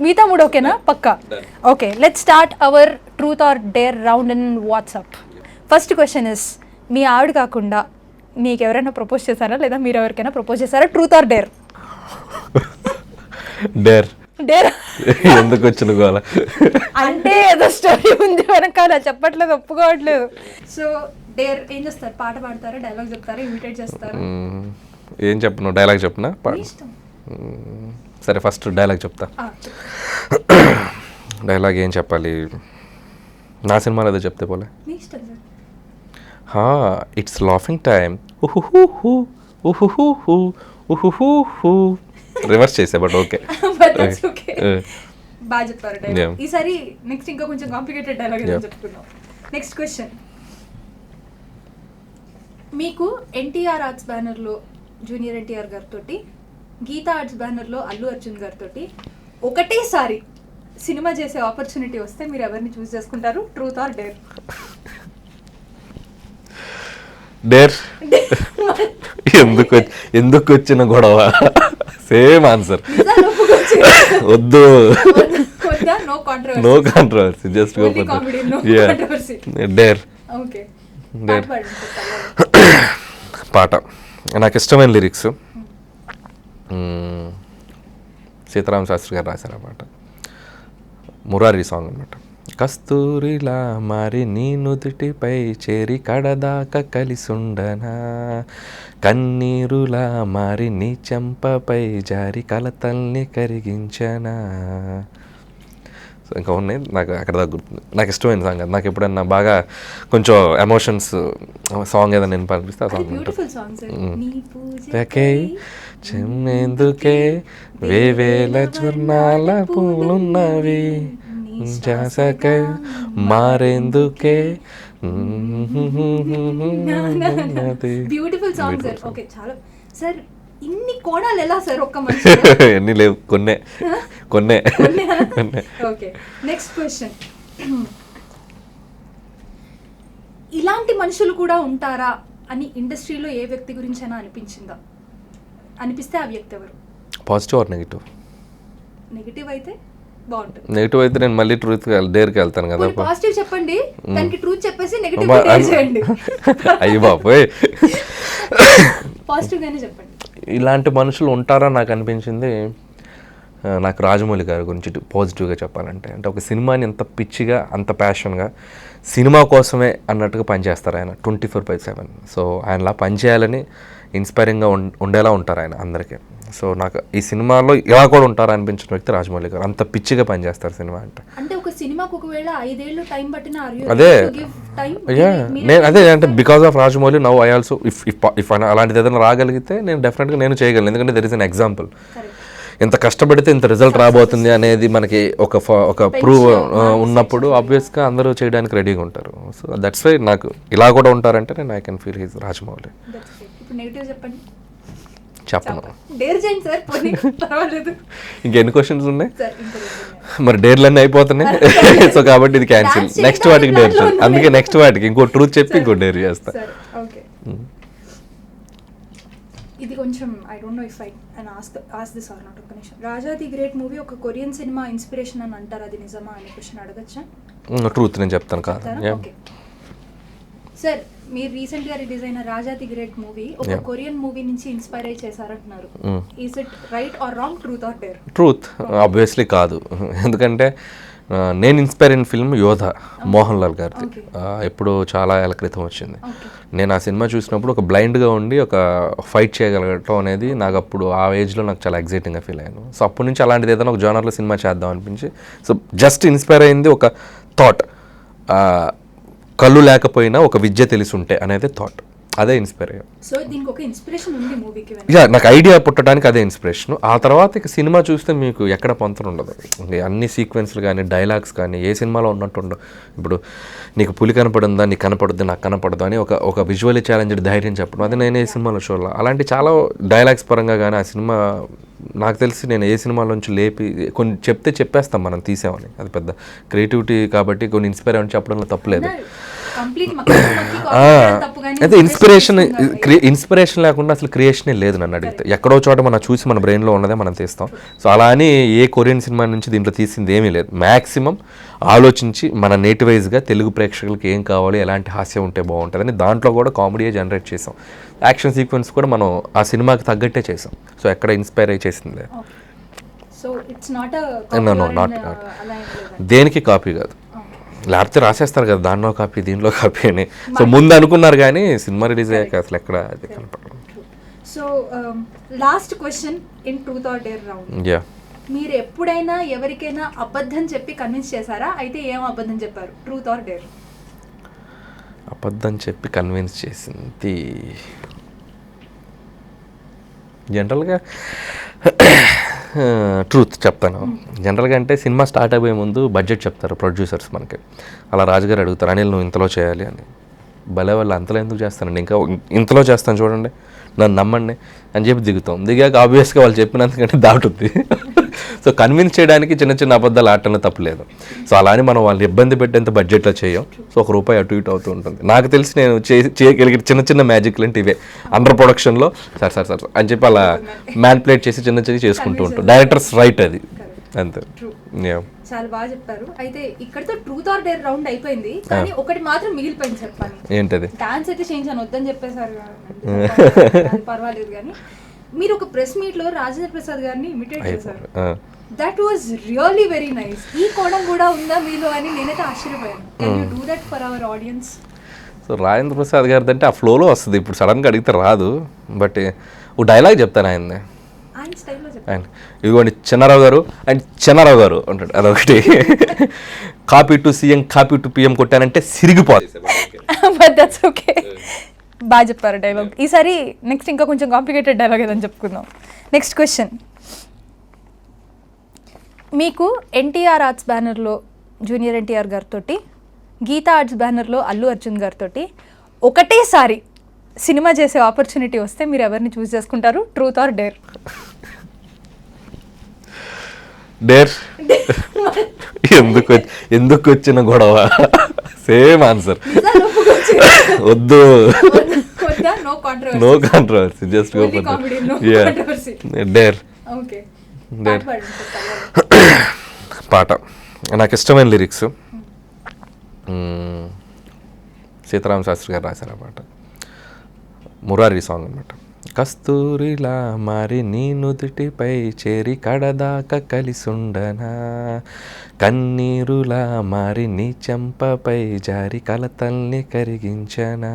[SPEAKER 1] మిగతా మూడు ఓకేనా? పక్కా. Okay, let's start our truth or dare round in WhatsApp. First question is, మీ ఆవిడ కాకుండా మీకు ఎవరైనా ప్రపోజ్ చేశారా, లేదా మీరు ఎవరికైనా ప్రపోజ్ చేశారా? Truth or dare?
[SPEAKER 2] Dare.
[SPEAKER 1] Dare
[SPEAKER 2] ఎందుకు వచ్చిన గోల
[SPEAKER 1] అంటే ఏదో స్టోరీ ఉంది వెనకాల, చెప్పట్లేదు, ఒప్పుకోవట్లేదు. సో డేర్ ఏం చేస్తారు? పాట పాడతారా, డైలాగ్ చెప్తారా, ఇమిటేట్ చేస్తారా?
[SPEAKER 2] ఏం చెప్పను, డైలాగ్ చెప్పనా?
[SPEAKER 1] ఇష్టం.
[SPEAKER 2] సరే ఫస్ట్ డైలాగ్ చెప్తా. డైలాగ్ ఏం చెప్పాలి? నా సినిమాలో ఏదో చెప్తే పోలే.
[SPEAKER 1] మీ ఇష్టం sir.
[SPEAKER 2] It's laughing time, reverse చేసా బట్ ఓకే.
[SPEAKER 1] బాగా చెప్పారు డైలాగ్. ఈసారి నెక్స్ట్ ఇంకా కొంచెం కాంప్లికేటెడ్ డైలాగ్ చెప్పుకున్నాం. నెక్స్ట్ క్వశ్చన్, మీకు ఎన్టీఆర్ ఆర్ట్స్ బ్యానర్లో జూనియర్ ఎన్టీఆర్ గారితో, గీతా ఆర్ట్స్ బ్యానర్లో అల్లు అర్జున్ గారితో ఒకటేసారి సినిమా చేసే ఆపర్చునిటీ వస్తే మీరు ఎవరిని చూస్ చేసుకుంటారు? Truth or dare?
[SPEAKER 2] డేర్. ఎందుకు వచ్చిన గొడవ? Same answer. వద్దు, no controversy, just go for dare. పాట నాకు ఇష్టమైన లిరిక్స్, సీతారామ శాస్త్రి గారు రాశారు ఆ పాట. మురారి సాంగ్ అనమాట. కస్తూరిలా మారి నీ నుదుటిపై చేరి కడదాకా కలిసుండనా, కన్నీరులా మారి నీ చెంపపై జారి కలతల్ని కరిగించనా. సో ఇంకా ఉన్నాయి, నాకు అక్కడ దాకా గుర్తుంది. నాకు ఇష్టమైన సాంగ్ అది. నాకు ఎప్పుడన్నా బాగా కొంచెం ఎమోషన్స్ సాంగ్ ఏదైనా నేను పంపిస్తే ఆ సాంగ్ ఉంటుంది. చెమ్మేందుకే వేవేల చుర్నాల పూలున్నవి, జాసకై మారేందుకే.
[SPEAKER 1] Beautiful song sir. ఓకే, చాలా సార్. ఇన్ని కోణాలు ఎలా సార్ ఒక్క మనిషి?
[SPEAKER 2] ఎన్ని లేవు, కొన్నే.
[SPEAKER 1] ఓకే, నెక్స్ట్ క్వశ్చన్, ఇలాంటి మనుషులు కూడా ఉంటారా అని ఇండస్ట్రీలో ఏ వ్యక్తి గురించి అయినా అనిపించిందా? అనిపిస్తే ఆ వ్యక్తి ఎవరు?
[SPEAKER 2] Positive or negative?
[SPEAKER 1] నెగిటివ్ అయితే బాగుంటుంది.
[SPEAKER 2] నెగిటివ్ అయితే నేను మళ్ళీ ట్రూత్ డేర్కి వెళ్తాను కదా.
[SPEAKER 1] పాజిటివ్ చెప్పండి, దానికి ట్రూత్ చెప్పేసి నెగిటివ్ చేయండి.
[SPEAKER 2] అయ్యి బాబోయ్,
[SPEAKER 1] పాజిటివ్ గానే చెప్పండి.
[SPEAKER 2] ఇలాంటి మనుషులు ఉంటారా నాకు అనిపించింది, నాకు రాజమౌళి గారి గురించి పాజిటివ్గా చెప్పాలంటే. అంటే ఒక సినిమాని ఎంత పిచ్చిగా, అంత ప్యాషన్గా సినిమా కోసమే అన్నట్టుగా పనిచేస్తారు ఆయన 24/7. సో ఆయనలా పనిచేయాలని ఇన్స్పైరింగ్గా ఉండేలా ఉంటారు ఆయన అందరికీ. సో నాకు ఈ సినిమాలో ఇలా కూడా ఉంటారా అనిపించిన వ్యక్తి రాజమౌళి గారు. అంత పిచ్చిగా పనిచేస్తారు సినిమా అంటే.
[SPEAKER 1] అంటే ఒక సినిమాకి ఒకవేళ 5 ఏళ్ళు టైం పట్టినా
[SPEAKER 2] అదే నేను అదే అంటే because of Rajamouli now I also if అలాంటిది ఏదైనా రాగలిగితే నేను డెఫినెట్గా నేను చేయగలను. ఎందుకంటే దెర్ ఇస్ అన్ ఎగ్జాంపుల్. ఎంత కష్టపడితే ఇంత రిజల్ట్ రాబోతుంది అనేది మనకి ఒక ప్రూవ్ ఉన్నప్పుడు ఆబ్వియస్గా అందరూ చేయడానికి రెడీగా ఉంటారు. సో దట్స్ వై నాకు ఇలా కూడా ఉంటారంటే నేను I can feel his Rajamouli. చెప్పను. ఇంకెన్ని క్వశ్చన్స్ ఉన్నాయి మరి? డేర్లన్నీ అయిపోతున్నాయి. సో కాబట్టి ఇది క్యాన్సిల్. నెక్స్ట్ వాటికి డేర్, అందుకే నెక్స్ట్ వాటికి ఇంకో ట్రూత్ చెప్పి ఇంకో డేర్ చేస్తా.
[SPEAKER 1] ఇది కొంచెం I don't know if I can ask this or not. ఒక నిమిషం. రాజా ది గ్రేట్ మూవీ ఒక కొరియన్ సినిమా ఇన్స్పిరేషన్ అని అంటారు, అది నిజమా అనే క్వశ్చన్ అడగచ్చా?
[SPEAKER 2] ట్రూత్ నేను చెప్తాను కాదు.
[SPEAKER 1] సార్, మీరు రీసెంట్ గా రిలీజ్ అయిన రాజా ది గ్రేట్ మూవీ ఒక కొరియన్ మూవీ నుంచి ఇన్స్పైర్ అయ్యి చేశారంటున్నారు. Is it right or wrong? Truth or dare?
[SPEAKER 2] Truth obviously కాదు. ఎందుకంటే నేను ఇన్స్పైర్ అయిన ఫిల్మ్ యోధ, మోహన్ లాల్ గారిది. ఎప్పుడు చాలా ఏళ్ళ క్రితం వచ్చింది. నేను ఆ సినిమా చూసినప్పుడు ఒక బ్లైండ్గా ఉండి ఒక ఫైట్ చేయగలగటం అనేది నాకు అప్పుడు ఆ ఏజ్లో నాకు చాలా ఎగ్జైటింగ్గా ఫీల్ అయ్యాను. సో అప్పటి నుంచి అలాంటిది ఏదైనా ఒక జోనర్లో సినిమా చేద్దాం అనిపించి, సో జస్ట్ ఇన్స్పైర్ అయింది ఒక థాట్. కళ్ళు లేకపోయినా ఒక విద్య తెలిసి ఉంటే అనేది థాట్. అదే ఇన్స్పైర్ అయ్యాం.
[SPEAKER 1] సో దీనికి ఒక ఇన్స్పిరేషన్ ఉంది మూవీకి.
[SPEAKER 2] యా, నాకు ఐడియా పుట్టడానికి అదే ఇన్స్పిరేషన్. ఆ తర్వాత ఇక సినిమా చూస్తే మీకు ఎక్కడ పొంతన ఉండదు. అన్ని సీక్వెన్స్లు కానీ డైలాగ్స్ కానీ ఏ సినిమాలో ఉన్నట్టు ఉండవు. ఇప్పుడు నీకు పులి కనపడుందా, నీకు కనపడుద్ది, నాకు కనపడదు అని ఒక విజువల్లీ ఛాలెంజ్డ్ ధైర్యం చెప్పడం, అది నేను ఏ సినిమాలో చూడాలి. అలాంటి చాలా డైలాగ్స్ పరంగా కానీ ఆ సినిమా నాకు తెలిసి నేను ఏ సినిమాలోంచి లేపి కొన్ని చెప్తే చెప్పేస్తాం మనం తీసామని. అది పెద్ద క్రియేటివిటీ కాబట్టి కొన్ని ఇన్స్పైర్ అవ్వని చెప్పడంలో తప్పులేదు. అయితే ఇన్స్పిరేషన్ లేకుండా అసలు క్రియేషనే లేదు నన్ను అడిగితే. ఎక్కడో చోట మనం చూసి మన బ్రెయిన్లో ఉన్నదే మనం తీస్తాం. సో అలా అని ఏ కొరియన్ సినిమా నుంచి దీంట్లో తీసింది ఏమీ లేదు. మ్యాక్సిమం ఆలోచించి మన నేటివైజ్గా తెలుగు ప్రేక్షకులకి ఏం కావాలి, ఎలాంటి హాస్యం ఉంటే బాగుంటుందని దాంట్లో కూడా కామెడీయే జనరేట్ చేసాం. యాక్షన్ సీక్వెన్స్ కూడా మనం ఆ సినిమాకి తగ్గట్టే చేసాం. సో ఎక్కడ ఇన్స్పైర్ అయ్యి చేసింది దేనికి కాపీ కాదు. లేకపోతే రాసేస్తారు కదా దానిలో కాపీ దీనిలో కాపీ అని. సో ముందు అనుకున్నారు కానీ సినిమా రిలీజ్ అయ్యాక అసలు ఎక్కడ అది కనపడదు.
[SPEAKER 1] So last question in truth or dare round.
[SPEAKER 2] Yeah,
[SPEAKER 1] మీరు ఎప్పుడైనా ఎవరికైనా అబద్ధం చెప్పి కన్విన్స్ చేశారా? అయితే ఏం అబద్ధం చెప్పారు? Truth or dare.
[SPEAKER 2] అబద్ధం చెప్పి కన్విన్స్ చేసింది జనరల్గా ట్రూత్ చెప్తాను. జనరల్గా అంటే సినిమా స్టార్ట్ అయిపోయే ముందు బడ్జెట్ చెప్తారు ప్రొడ్యూసర్స్ మనకి. అలా రాజుగారు అడుగుతారు, అనిల్ నువ్వు ఇంతలో చేయాలి అని. భలే వాళ్ళు అంతలో ఎందుకు చేస్తానండి, ఇంకా ఇంతలో చేస్తాను చూడండి, నన్ను నమ్మండి అని చెప్పి దిగుతాం. దిగాక ఆబ్వియస్గా వాళ్ళు చెప్పినందుకంటే దాటుద్ది. సో కన్విన్స్ చేయడానికి చిన్న చిన్న అబద్ధాలు ఆటంలో తప్పలేదు. సో అలా అని మనం వాళ్ళని ఇబ్బంది పెట్టేంత బడ్జెట్లో చేయం. సో ₹1 అటు ఇటు అవుతూ ఉంటుంది. నాకు తెలిసి నేను చేయగలిగే చిన్న చిన్న మ్యాజిక్లు అంటే ఇవే. అండర్ ప్రొడక్షన్లో సార్ అని చెప్పి అలా మ్యాన్ప్లేట్ చేసి చిన్న చిన్న చేసుకుంటూ ఉంటాం. డైరెక్టర్స్ రైట్ అది అంతే.
[SPEAKER 1] చాలా బాగా చెప్పారు. అయితే ఇక్కడతో ట్రూత్ ఆర్ డేర్ రౌండ్ అయిపోయింది, కానీ ఒకటి మాత్రం మిగిలిపోయింది చెప్పాలి.
[SPEAKER 2] ఏంటది?
[SPEAKER 1] డాన్స్ అయితే చేయించాను వద్దని చెప్పేశారు, పర్వాలేదు. కానీ మీరు ఒక ప్రెస్ మీట్ లో రాజేంద్ర ప్రసాద్ గారిని ఇమిటేట్ చేశారు. That was really very nice. ఈ కోణం కూడా ఉందా మీలో అని నేనైతే ఆశ్చర్యపోయాను. Can you do that for our audience?
[SPEAKER 2] So Rajendra Prasad గారిది అంటే ఆ ఫ్లోలో వస్తుంది. ఇప్పుడు సడన్గా అడిగితే రాదు. బట్ ఒక డైలాగ్ చెప్తాను ఆయనది.
[SPEAKER 1] ఆయన స్టైల్లో
[SPEAKER 2] ఆయన ఇదిగోండి చిన్నారావు గారు అండ్ చిన్నారావు గారు అంటాడు. అదొకటి. Copy to CM copy to PM కొట్టానంటే సిరిగిపోతుంది.
[SPEAKER 1] But that's okay. బాగా చెప్పారు డైలాగ్. ఈసారి నెక్స్ట్ ఇంకా కొంచెం కాంప్లికేటెడ్ డైలాగ్ ఏదని చెప్పుకుందాం. Next question. మీకు ఎన్టీఆర్ ఆర్ట్స్ బ్యానర్లో జూనియర్ ఎన్టీఆర్ గారితో, గీతా ఆర్ట్స్ బ్యానర్లో అల్లు అర్జున్ గారితో ఒకటేసారి సినిమా చేసే ఆపర్చునిటీ వస్తే మీరు ఎవరిని చూస్ చేసుకుంటారు? Truth or dare?
[SPEAKER 2] డేర్. ఎందుకు వచ్చిన గొడవ? Same answer. వద్దు, no controversy, just go for dare. Dare పాట నాకు ఇష్టమైన లిరిక్స్. సీతారామ శాస్త్రి గారు రాశారు ఆ పాట. మురారి సాంగ్ అనమాట. కస్తూరిలా మారి నీ నుదుటిపై చేరి కడదాకా కలిసుండనా, కన్నీరులా మారి నీ చెంపపై జారి కలతల్ని కరిగించనా.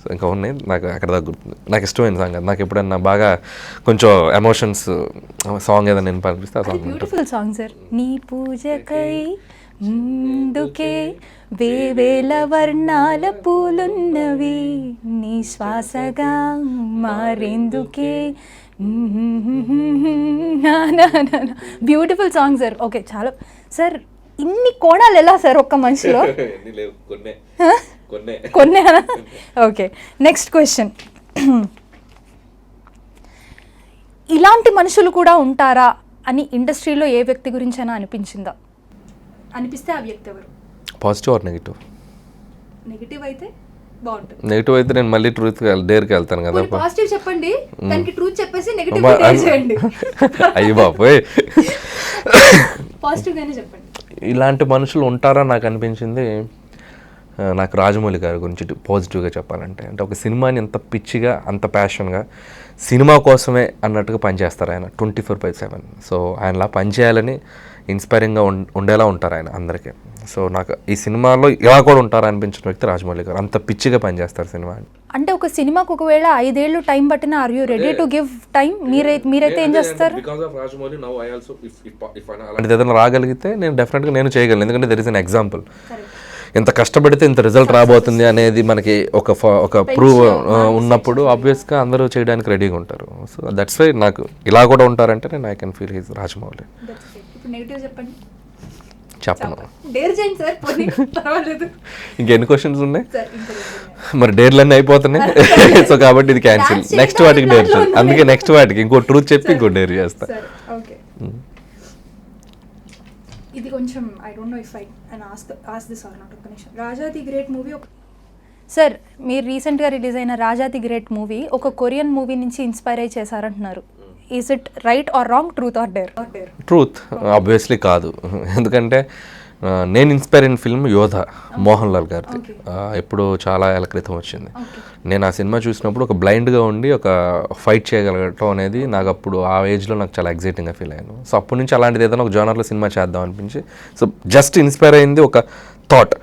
[SPEAKER 2] సో ఇంకా ఉన్నాయి నాకు అక్కడ దాకా గుర్తుంది. నాకు ఇష్టమైన సాంగ్ అది. నాకు ఎప్పుడన్నా బాగా కొంచెం ఎమోషన్స్ సాంగ్ ఏదైనా నేను పంపిస్తే ఆ సాంగ్.
[SPEAKER 1] Beautiful song sir. నీ పూజకై ముందుకే వేవేల వర్ణాల పూలున్నవి, నీ శ్వాసగా మారేందుకే. Beautiful song sir. ఓకే, చాలా సార్. ఇన్ని కోణాలు ఎలా సార్ ఒక్క మనిషిలో? కొన్నే. Okay, next question. ఇలాంటి మనుషులు కూడా ఉంటారా అని ఇండస్ట్రీలో ఏ వ్యక్తి గురించైనా అనిపించిందా? అనిపిస్తే ఆ వ్యక్తి ఎవరు?
[SPEAKER 2] Positive or negative?
[SPEAKER 1] నెగిటివ్ అయితే బాగుంటుంది.
[SPEAKER 2] నెగిటివ్ అయితే నేను మళ్ళీ ట్రూత్ డేర్కి వెళ్తాను కదా.
[SPEAKER 1] పాజిటివ్ చెప్పండి, దానికి ట్రూత్ చెప్పేసి నెగిటివ్ చేయండి.
[SPEAKER 2] అయ్యి బాబోయ్,
[SPEAKER 1] పాజిటివ్ గానే చెప్పండి.
[SPEAKER 2] ఇలాంటి మనుషులు ఉంటారా నాకు అనిపించింది. నాకు రాజమౌళి గారి గురించి పాజిటివ్గా చెప్పాలంటే, అంటే ఒక సినిమాని ఎంత పిచ్చిగా అంత ప్యాషన్గా సినిమా కోసమే అన్నట్టుగా పనిచేస్తారు ఆయన 24/7. సో ఆయనలా పనిచేయాలని ఇన్స్పైరింగ్గా ఉండేలా ఉంటారు ఆయన అందరికీ. సో నాకు ఈ సినిమాలో ఇలా కూడా ఉంటారా అనిపించిన వ్యక్తి రాజమౌళి గారు. అంత పిచ్చిగా పనిచేస్తారు సినిమా.
[SPEAKER 1] అంటే ఒక సినిమాకు ఒకవేళ 5 ఏళ్ళు టైం పట్టినా are you ready to give time? మీరైతే ఏం చేస్తారు? అలాంటిది ఏదైనా రాగలిగితే నేను డెఫినెట్గా నేను చేయగలను. ఎందుకంటే దెర్ ఇస్ అన్ ఎగ్జాంపుల్.
[SPEAKER 2] ఇంత కష్టపడితే ఇంత రిజల్ట్ రాబోతుంది అనేది మనకి ఒక ప్రూవ్ ఉన్నప్పుడు ఆబ్వియస్గా అందరూ చేయడానికి రెడీగా ఉంటారు. సో దట్స్ వై నాకు ఇలా కూడా ఉంటారంటే నేను I can feel his Rajamouli. చెప్పను. ఇంకెన్ని క్వశ్చన్స్ ఉన్నాయి మరి, డేర్లన్నీ అయిపోతున్నాయి. సో కాబట్టి ఇది క్యాన్సిల్. నెక్స్ట్ వాటికి డేర్, అందుకే నెక్స్ట్ వాటికి ఇంకో ట్రూత్ చెప్పి ఇంకో డేర్ చేస్తా.
[SPEAKER 1] ఇది కొంచెం I don't know if I ask this or not. ఒక నిమిషం. Raja the great movie sir, మీరు రీసెంట్గా రిలీజ్ అయిన రాజా ది గ్రేట్ మూవీ ఒక కొరియన్ మూవీ నుంచి ఇన్స్పైర్ అయ్యి చేశారంటున్నారు. Is it right or wrong, truth or dare?
[SPEAKER 2] Truth obviously కాదు. ఎందుకంటే నేను ఇన్స్పైర్ అయిన ఫిల్మ్ యోధ, మోహన్ లాల్ గారిది. ఎప్పుడు చాలా ఏళ్ళ క్రితం వచ్చింది. నేను ఆ సినిమా చూసినప్పుడు ఒక బ్లైండ్గా ఉండి ఒక ఫైట్ చేయగలగటం అనేది నాకు అప్పుడు ఆ ఏజ్లో నాకు చాలా ఎగ్జైటింగ్గా ఫీల్ అయ్యాను. సో అప్పటి నుంచి అలాంటిది ఏదైనా ఒక జోనర్లో సినిమా చేద్దాం అనిపించి, సో జస్ట్ ఇన్స్పైర్ అయింది ఒక థాట్.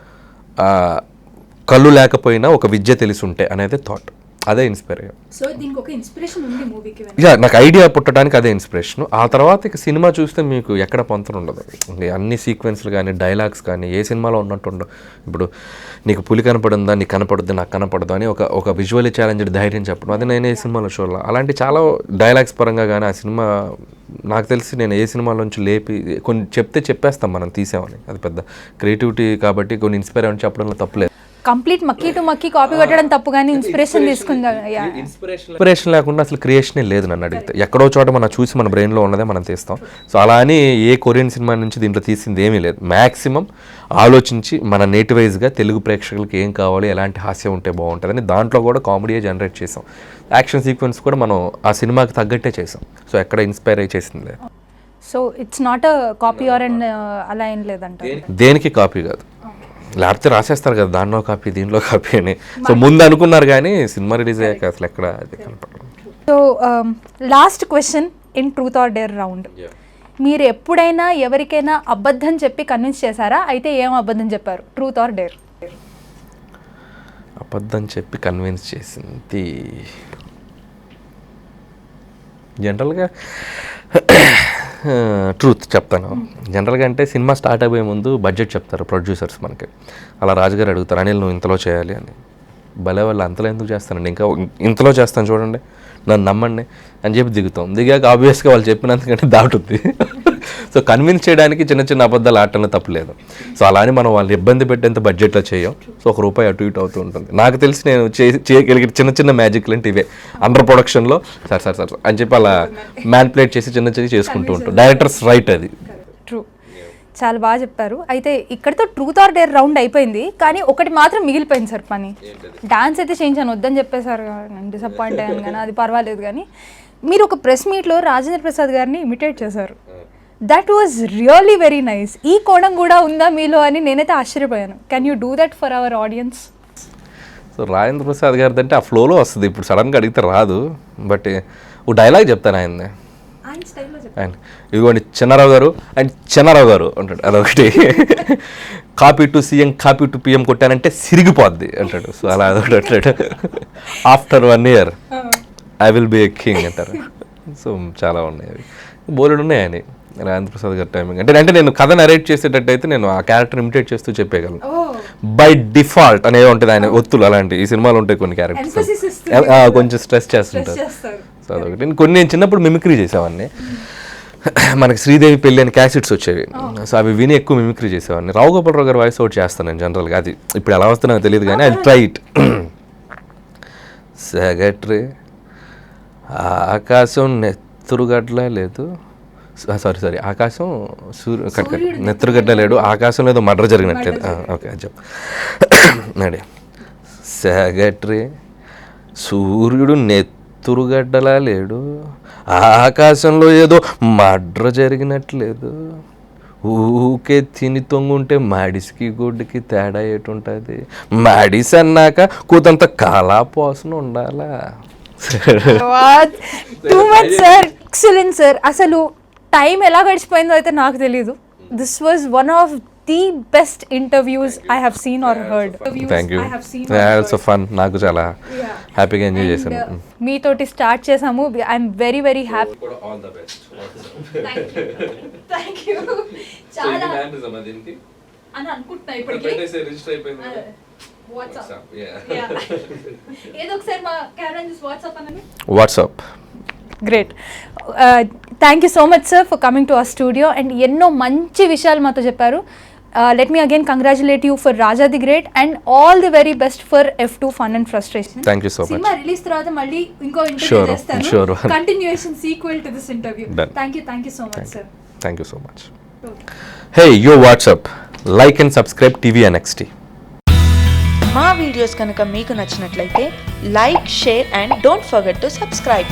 [SPEAKER 2] కళ్ళు లేకపోయినా ఒక విద్య తెలిసి ఉంటే అనేది థాట్. అదే ఇన్స్పైర్ అయ్యాం.
[SPEAKER 1] సో దీనికి ఒక ఇన్స్పిరేషన్ ఉంది మూవీకి.
[SPEAKER 2] నాకు ఐడియా పుట్టడానికి అదే ఇన్స్పిరేషన్. ఆ తర్వాత ఇక సినిమా చూస్తే మీకు ఎక్కడ పొంతన ఉండదు. అన్ని సీక్వెన్స్లు కానీ డైలాగ్స్ కానీ ఏ సినిమాలో ఉన్నట్టు ఉండవు. ఇప్పుడు నీకు పులి కనపడుందా, నీకు కనపడుద్ది, నాకు కనపడదు అని ఒక విజువల్లీ ఛాలెంజ్డ్ ధైర్యం చెప్పడం, అది నేను ఏ సినిమాలో చూడాలి. అలాంటి చాలా డైలాగ్స్ పరంగా కానీ ఆ సినిమా నాకు తెలిసి నేను ఏ సినిమాలోంచి లేపి కొన్ని చెప్పేస్తాం మనం తీసామని. అది పెద్ద క్రియేటివిటీ కాబట్టి కొన్ని ఇన్స్పైర్ అవ్వని చెప్పడంలో తప్పులేదు.
[SPEAKER 1] కంప్లీట్ మక్కీ టు మక్కీ కాపీ కొట్టడం తప్పు, కానీ ఇన్స్పిరేషన్ తీసుకుందా?
[SPEAKER 2] ఇన్స్పిరేషన్ లేకుండా అసలు క్రియేషనే లేదు నన్ను అడిగితే. ఎక్కడో చోట మనం చూసి మన బ్రెయిన్లో ఉన్నదే మనం తీస్తాం. సో అలా అని ఏ కొరియన్ సినిమా నుంచి దీంట్లో తీసింది ఏమీ లేదు. మ్యాక్సిమం ఆలోచించి మన నేటివైజ్గా తెలుగు ప్రేక్షకులకి ఏం కావాలి, ఎలాంటి హాస్యం ఉంటే బాగుంటుందని దాంట్లో కూడా కామెడీయే జనరేట్ చేసాం. యాక్షన్ సీక్వెన్స్ కూడా మనం ఆ సినిమాకి తగ్గట్టే చేసాం. సో ఎక్కడ ఇన్స్పైర్ అయ్యి చేసింది.
[SPEAKER 1] So it's not a copy or and అలా ఏం లేదంట.
[SPEAKER 2] దేనికి కాపీ కాదు, లేకపోతే రాసేస్తారు కదా దానిలో కాపీ దీనిలో కాపీ అని. సో ముందు అనుకున్నారు కానీ సినిమా రిలీజ్ అయ్యాక అసలు ఎక్కడ అది కనపడదు.
[SPEAKER 1] So last question in truth or dare round. మీరు ఎప్పుడైనా ఎవరికైనా అబద్ధం చెప్పి కన్విన్స్ చేశారా? అయితే ఏం అబద్ధం చెప్పారు? Truth or dare?
[SPEAKER 2] అబద్ధం చెప్పి కన్విన్స్ చేసింది జనరల్గా ట్రూత్ చెప్తాను. జనరల్గా అంటే సినిమా స్టార్ట్ అయిపోయే ముందు బడ్జెట్ చెప్తారు ప్రొడ్యూసర్స్ మనకి. అలా రాజుగారు అడుగుతారు, అనిల్ నువ్వు ఇంతలో చేయాలి అని. భలే వాళ్ళు అంతలో ఎందుకు చేస్తానండి, ఇంకా ఇంతలో చేస్తాను చూడండి, నన్ను నమ్మండి అని చెప్పి దిగాక ఆబ్వియస్గా వాళ్ళు చెప్పినందుకంటే దాటుద్ది. సో కన్విన్స్ చేయడానికి చిన్న చిన్న అబద్ధాలు ఆటంలో తప్పలేదు. సో అలానే మనం వాళ్ళని ఇబ్బంది పెట్టేంత బడ్జెట్లో చేయం. సో ₹1 అటు ఇటు అవుతూ ఉంటుంది. నాకు తెలిసి నేను చేయగలిగే చిన్న చిన్న మ్యాజిక్లు అంటే ఇవే. అండర్ ప్రొడక్షన్లో సార్ అని చెప్పి అలా మ్యాన్ప్లేట్ చేసి చిన్న చేసుకుంటూ ఉంటాం. డైరెక్టర్స్ రైట్ అది.
[SPEAKER 1] ట్రూ, చాలా బాగా చెప్పారు. అయితే ఇక్కడితో ట్రూత్ ఆర్ డేర్ రౌండ్ అయిపోయింది, కానీ ఒకటి మాత్రం మిగిలిపోయింది సార్ పని. డాన్స్ అయితే చేయించాను వద్దని చెప్పేశారు, నేను డిసప్పాయింట్ అయ్యాను. కానీ అది పర్వాలేదు. కానీ మీరు ఒక ప్రెస్ మీట్లో రాజేంద్ర ప్రసాద్ గారిని ఇమిటేట్ చేశారు. That was really very nice. ఈ కోణం కూడా ఉందా మీలో అని నేనైతే ఆశ్చర్యపోయాను. Can you do that for our audience?
[SPEAKER 2] So Rajendra Prasad గారిది అంటే ఆ ఫ్లోలో వస్తుంది, ఇప్పుడు సడన్గా అడిగితే రాదు. బట్ ఒక డైలాగ్ చెప్తాను ఆయన్ని. ఆయన ఇదిగోండి చిన్నారావు గారు అండ్ చిన్నారావు గారు అంటాడు, అదొకటి. Copy to CM copy to PM కొట్టానంటే సిరిగిపోద్ది అంటాడు. సో అలా అదొకటి అంటాడు. After 1 year I will be a king అంటారు. సో చాలా ఉన్నాయి, అవి బోలెడు ఉన్నాయి అని రాజేంద్ర ప్రసాద్ గారి టైమింగ్. అంటే నేను కథ నరేట్ చేసేటట్టయితే నేను ఆ క్యారెక్టర్ ఇమిటేట్ చేస్తూ చెప్పేయగలను. బై డిఫాల్ట్ అనేది ఉంటుంది ఆయన ఒత్తులు. అలాంటి ఈ సినిమాలు ఉంటాయి కొన్ని క్యారెక్టర్స్ కొంచెం స్ట్రెస్ చేస్తుంటారు. సో అదొకటి. కొన్ని నేను చిన్నప్పుడు మిమిక్రీ చేసేవాడిని. మనకి శ్రీదేవి పెళ్ళి అని క్యాసెట్స్ వచ్చేవి. సో అవి విని ఎక్కువ మిమిక్రీ చేసేవాడిని. రావు గోపాలరావు గారి వాయిస్ అవుట్ చేస్తాను నేను జనరల్గా. అది ఇప్పుడు ఎలా వస్తుందో నాకు తెలియదు కానీ అది ట్రై ఇట్. సెక్రటరీ ఆకాశం నెత్తురుగడ్ల లేదు, సారీ ఆకాశం నెత్తురుగడ్డ లేడు, ఆకాశం లేదో మర్డర్ జరిగినట్లేదు. ఓకే అది చెప్పు. నడి సెక్రటరీ సూర్యుడు నెత్తురుగడ్డలా లేడు, ఆకాశంలో ఏదో మర్డర్ జరిగినట్లేదు, ఊకే తిని తొంగుంటే మాడిస్కి గుడ్డుకి తేడా ఏటుంటుంది, మాడిస్ అన్నాక కూతంత కళాపోసన ఉండాలా.
[SPEAKER 1] Too much sir, excellent sir. అసలు టైం ఎలా గడిచిపోయిందో అయితే నాకు తెలీదు. This was one of the best interviews I have seen or heard.
[SPEAKER 2] Thank you, also fun. నాకు చాలా హ్యాపీగా ఎంజాయ్ చేశాను.
[SPEAKER 1] మీతోటి స్టార్ట్ చేసాము. I'm very very happy. అని అనుకుంటున్నా ఇప్పటికి.
[SPEAKER 2] రిజిస్టర్ అయిపోయింది.
[SPEAKER 1] వాట్సాప్ ఏదో ఒకసారి మా కెమెరా చూసి వాట్సాప్ అనండి.
[SPEAKER 2] What's up.
[SPEAKER 1] Great. Thank you so much sir for coming to our studio and ఎన్నో మంచి విషయాలు మాతో చెప్పారు. Let me again congratulate you for Raja the great and all the very best for F2 fun and frustration.
[SPEAKER 2] Thank you so much.
[SPEAKER 1] Cinema release తర్వాత మళ్ళీ ఇంకో interview చేస్తాను, continuation sequel to this interview. Thank you so much sir.
[SPEAKER 2] Thank you so much. Hey yo what's up, like and subscribe TVNXT.
[SPEAKER 3] మా videos కనుక మీకు నచ్చినట్లయితే like, share and don't forget to subscribe.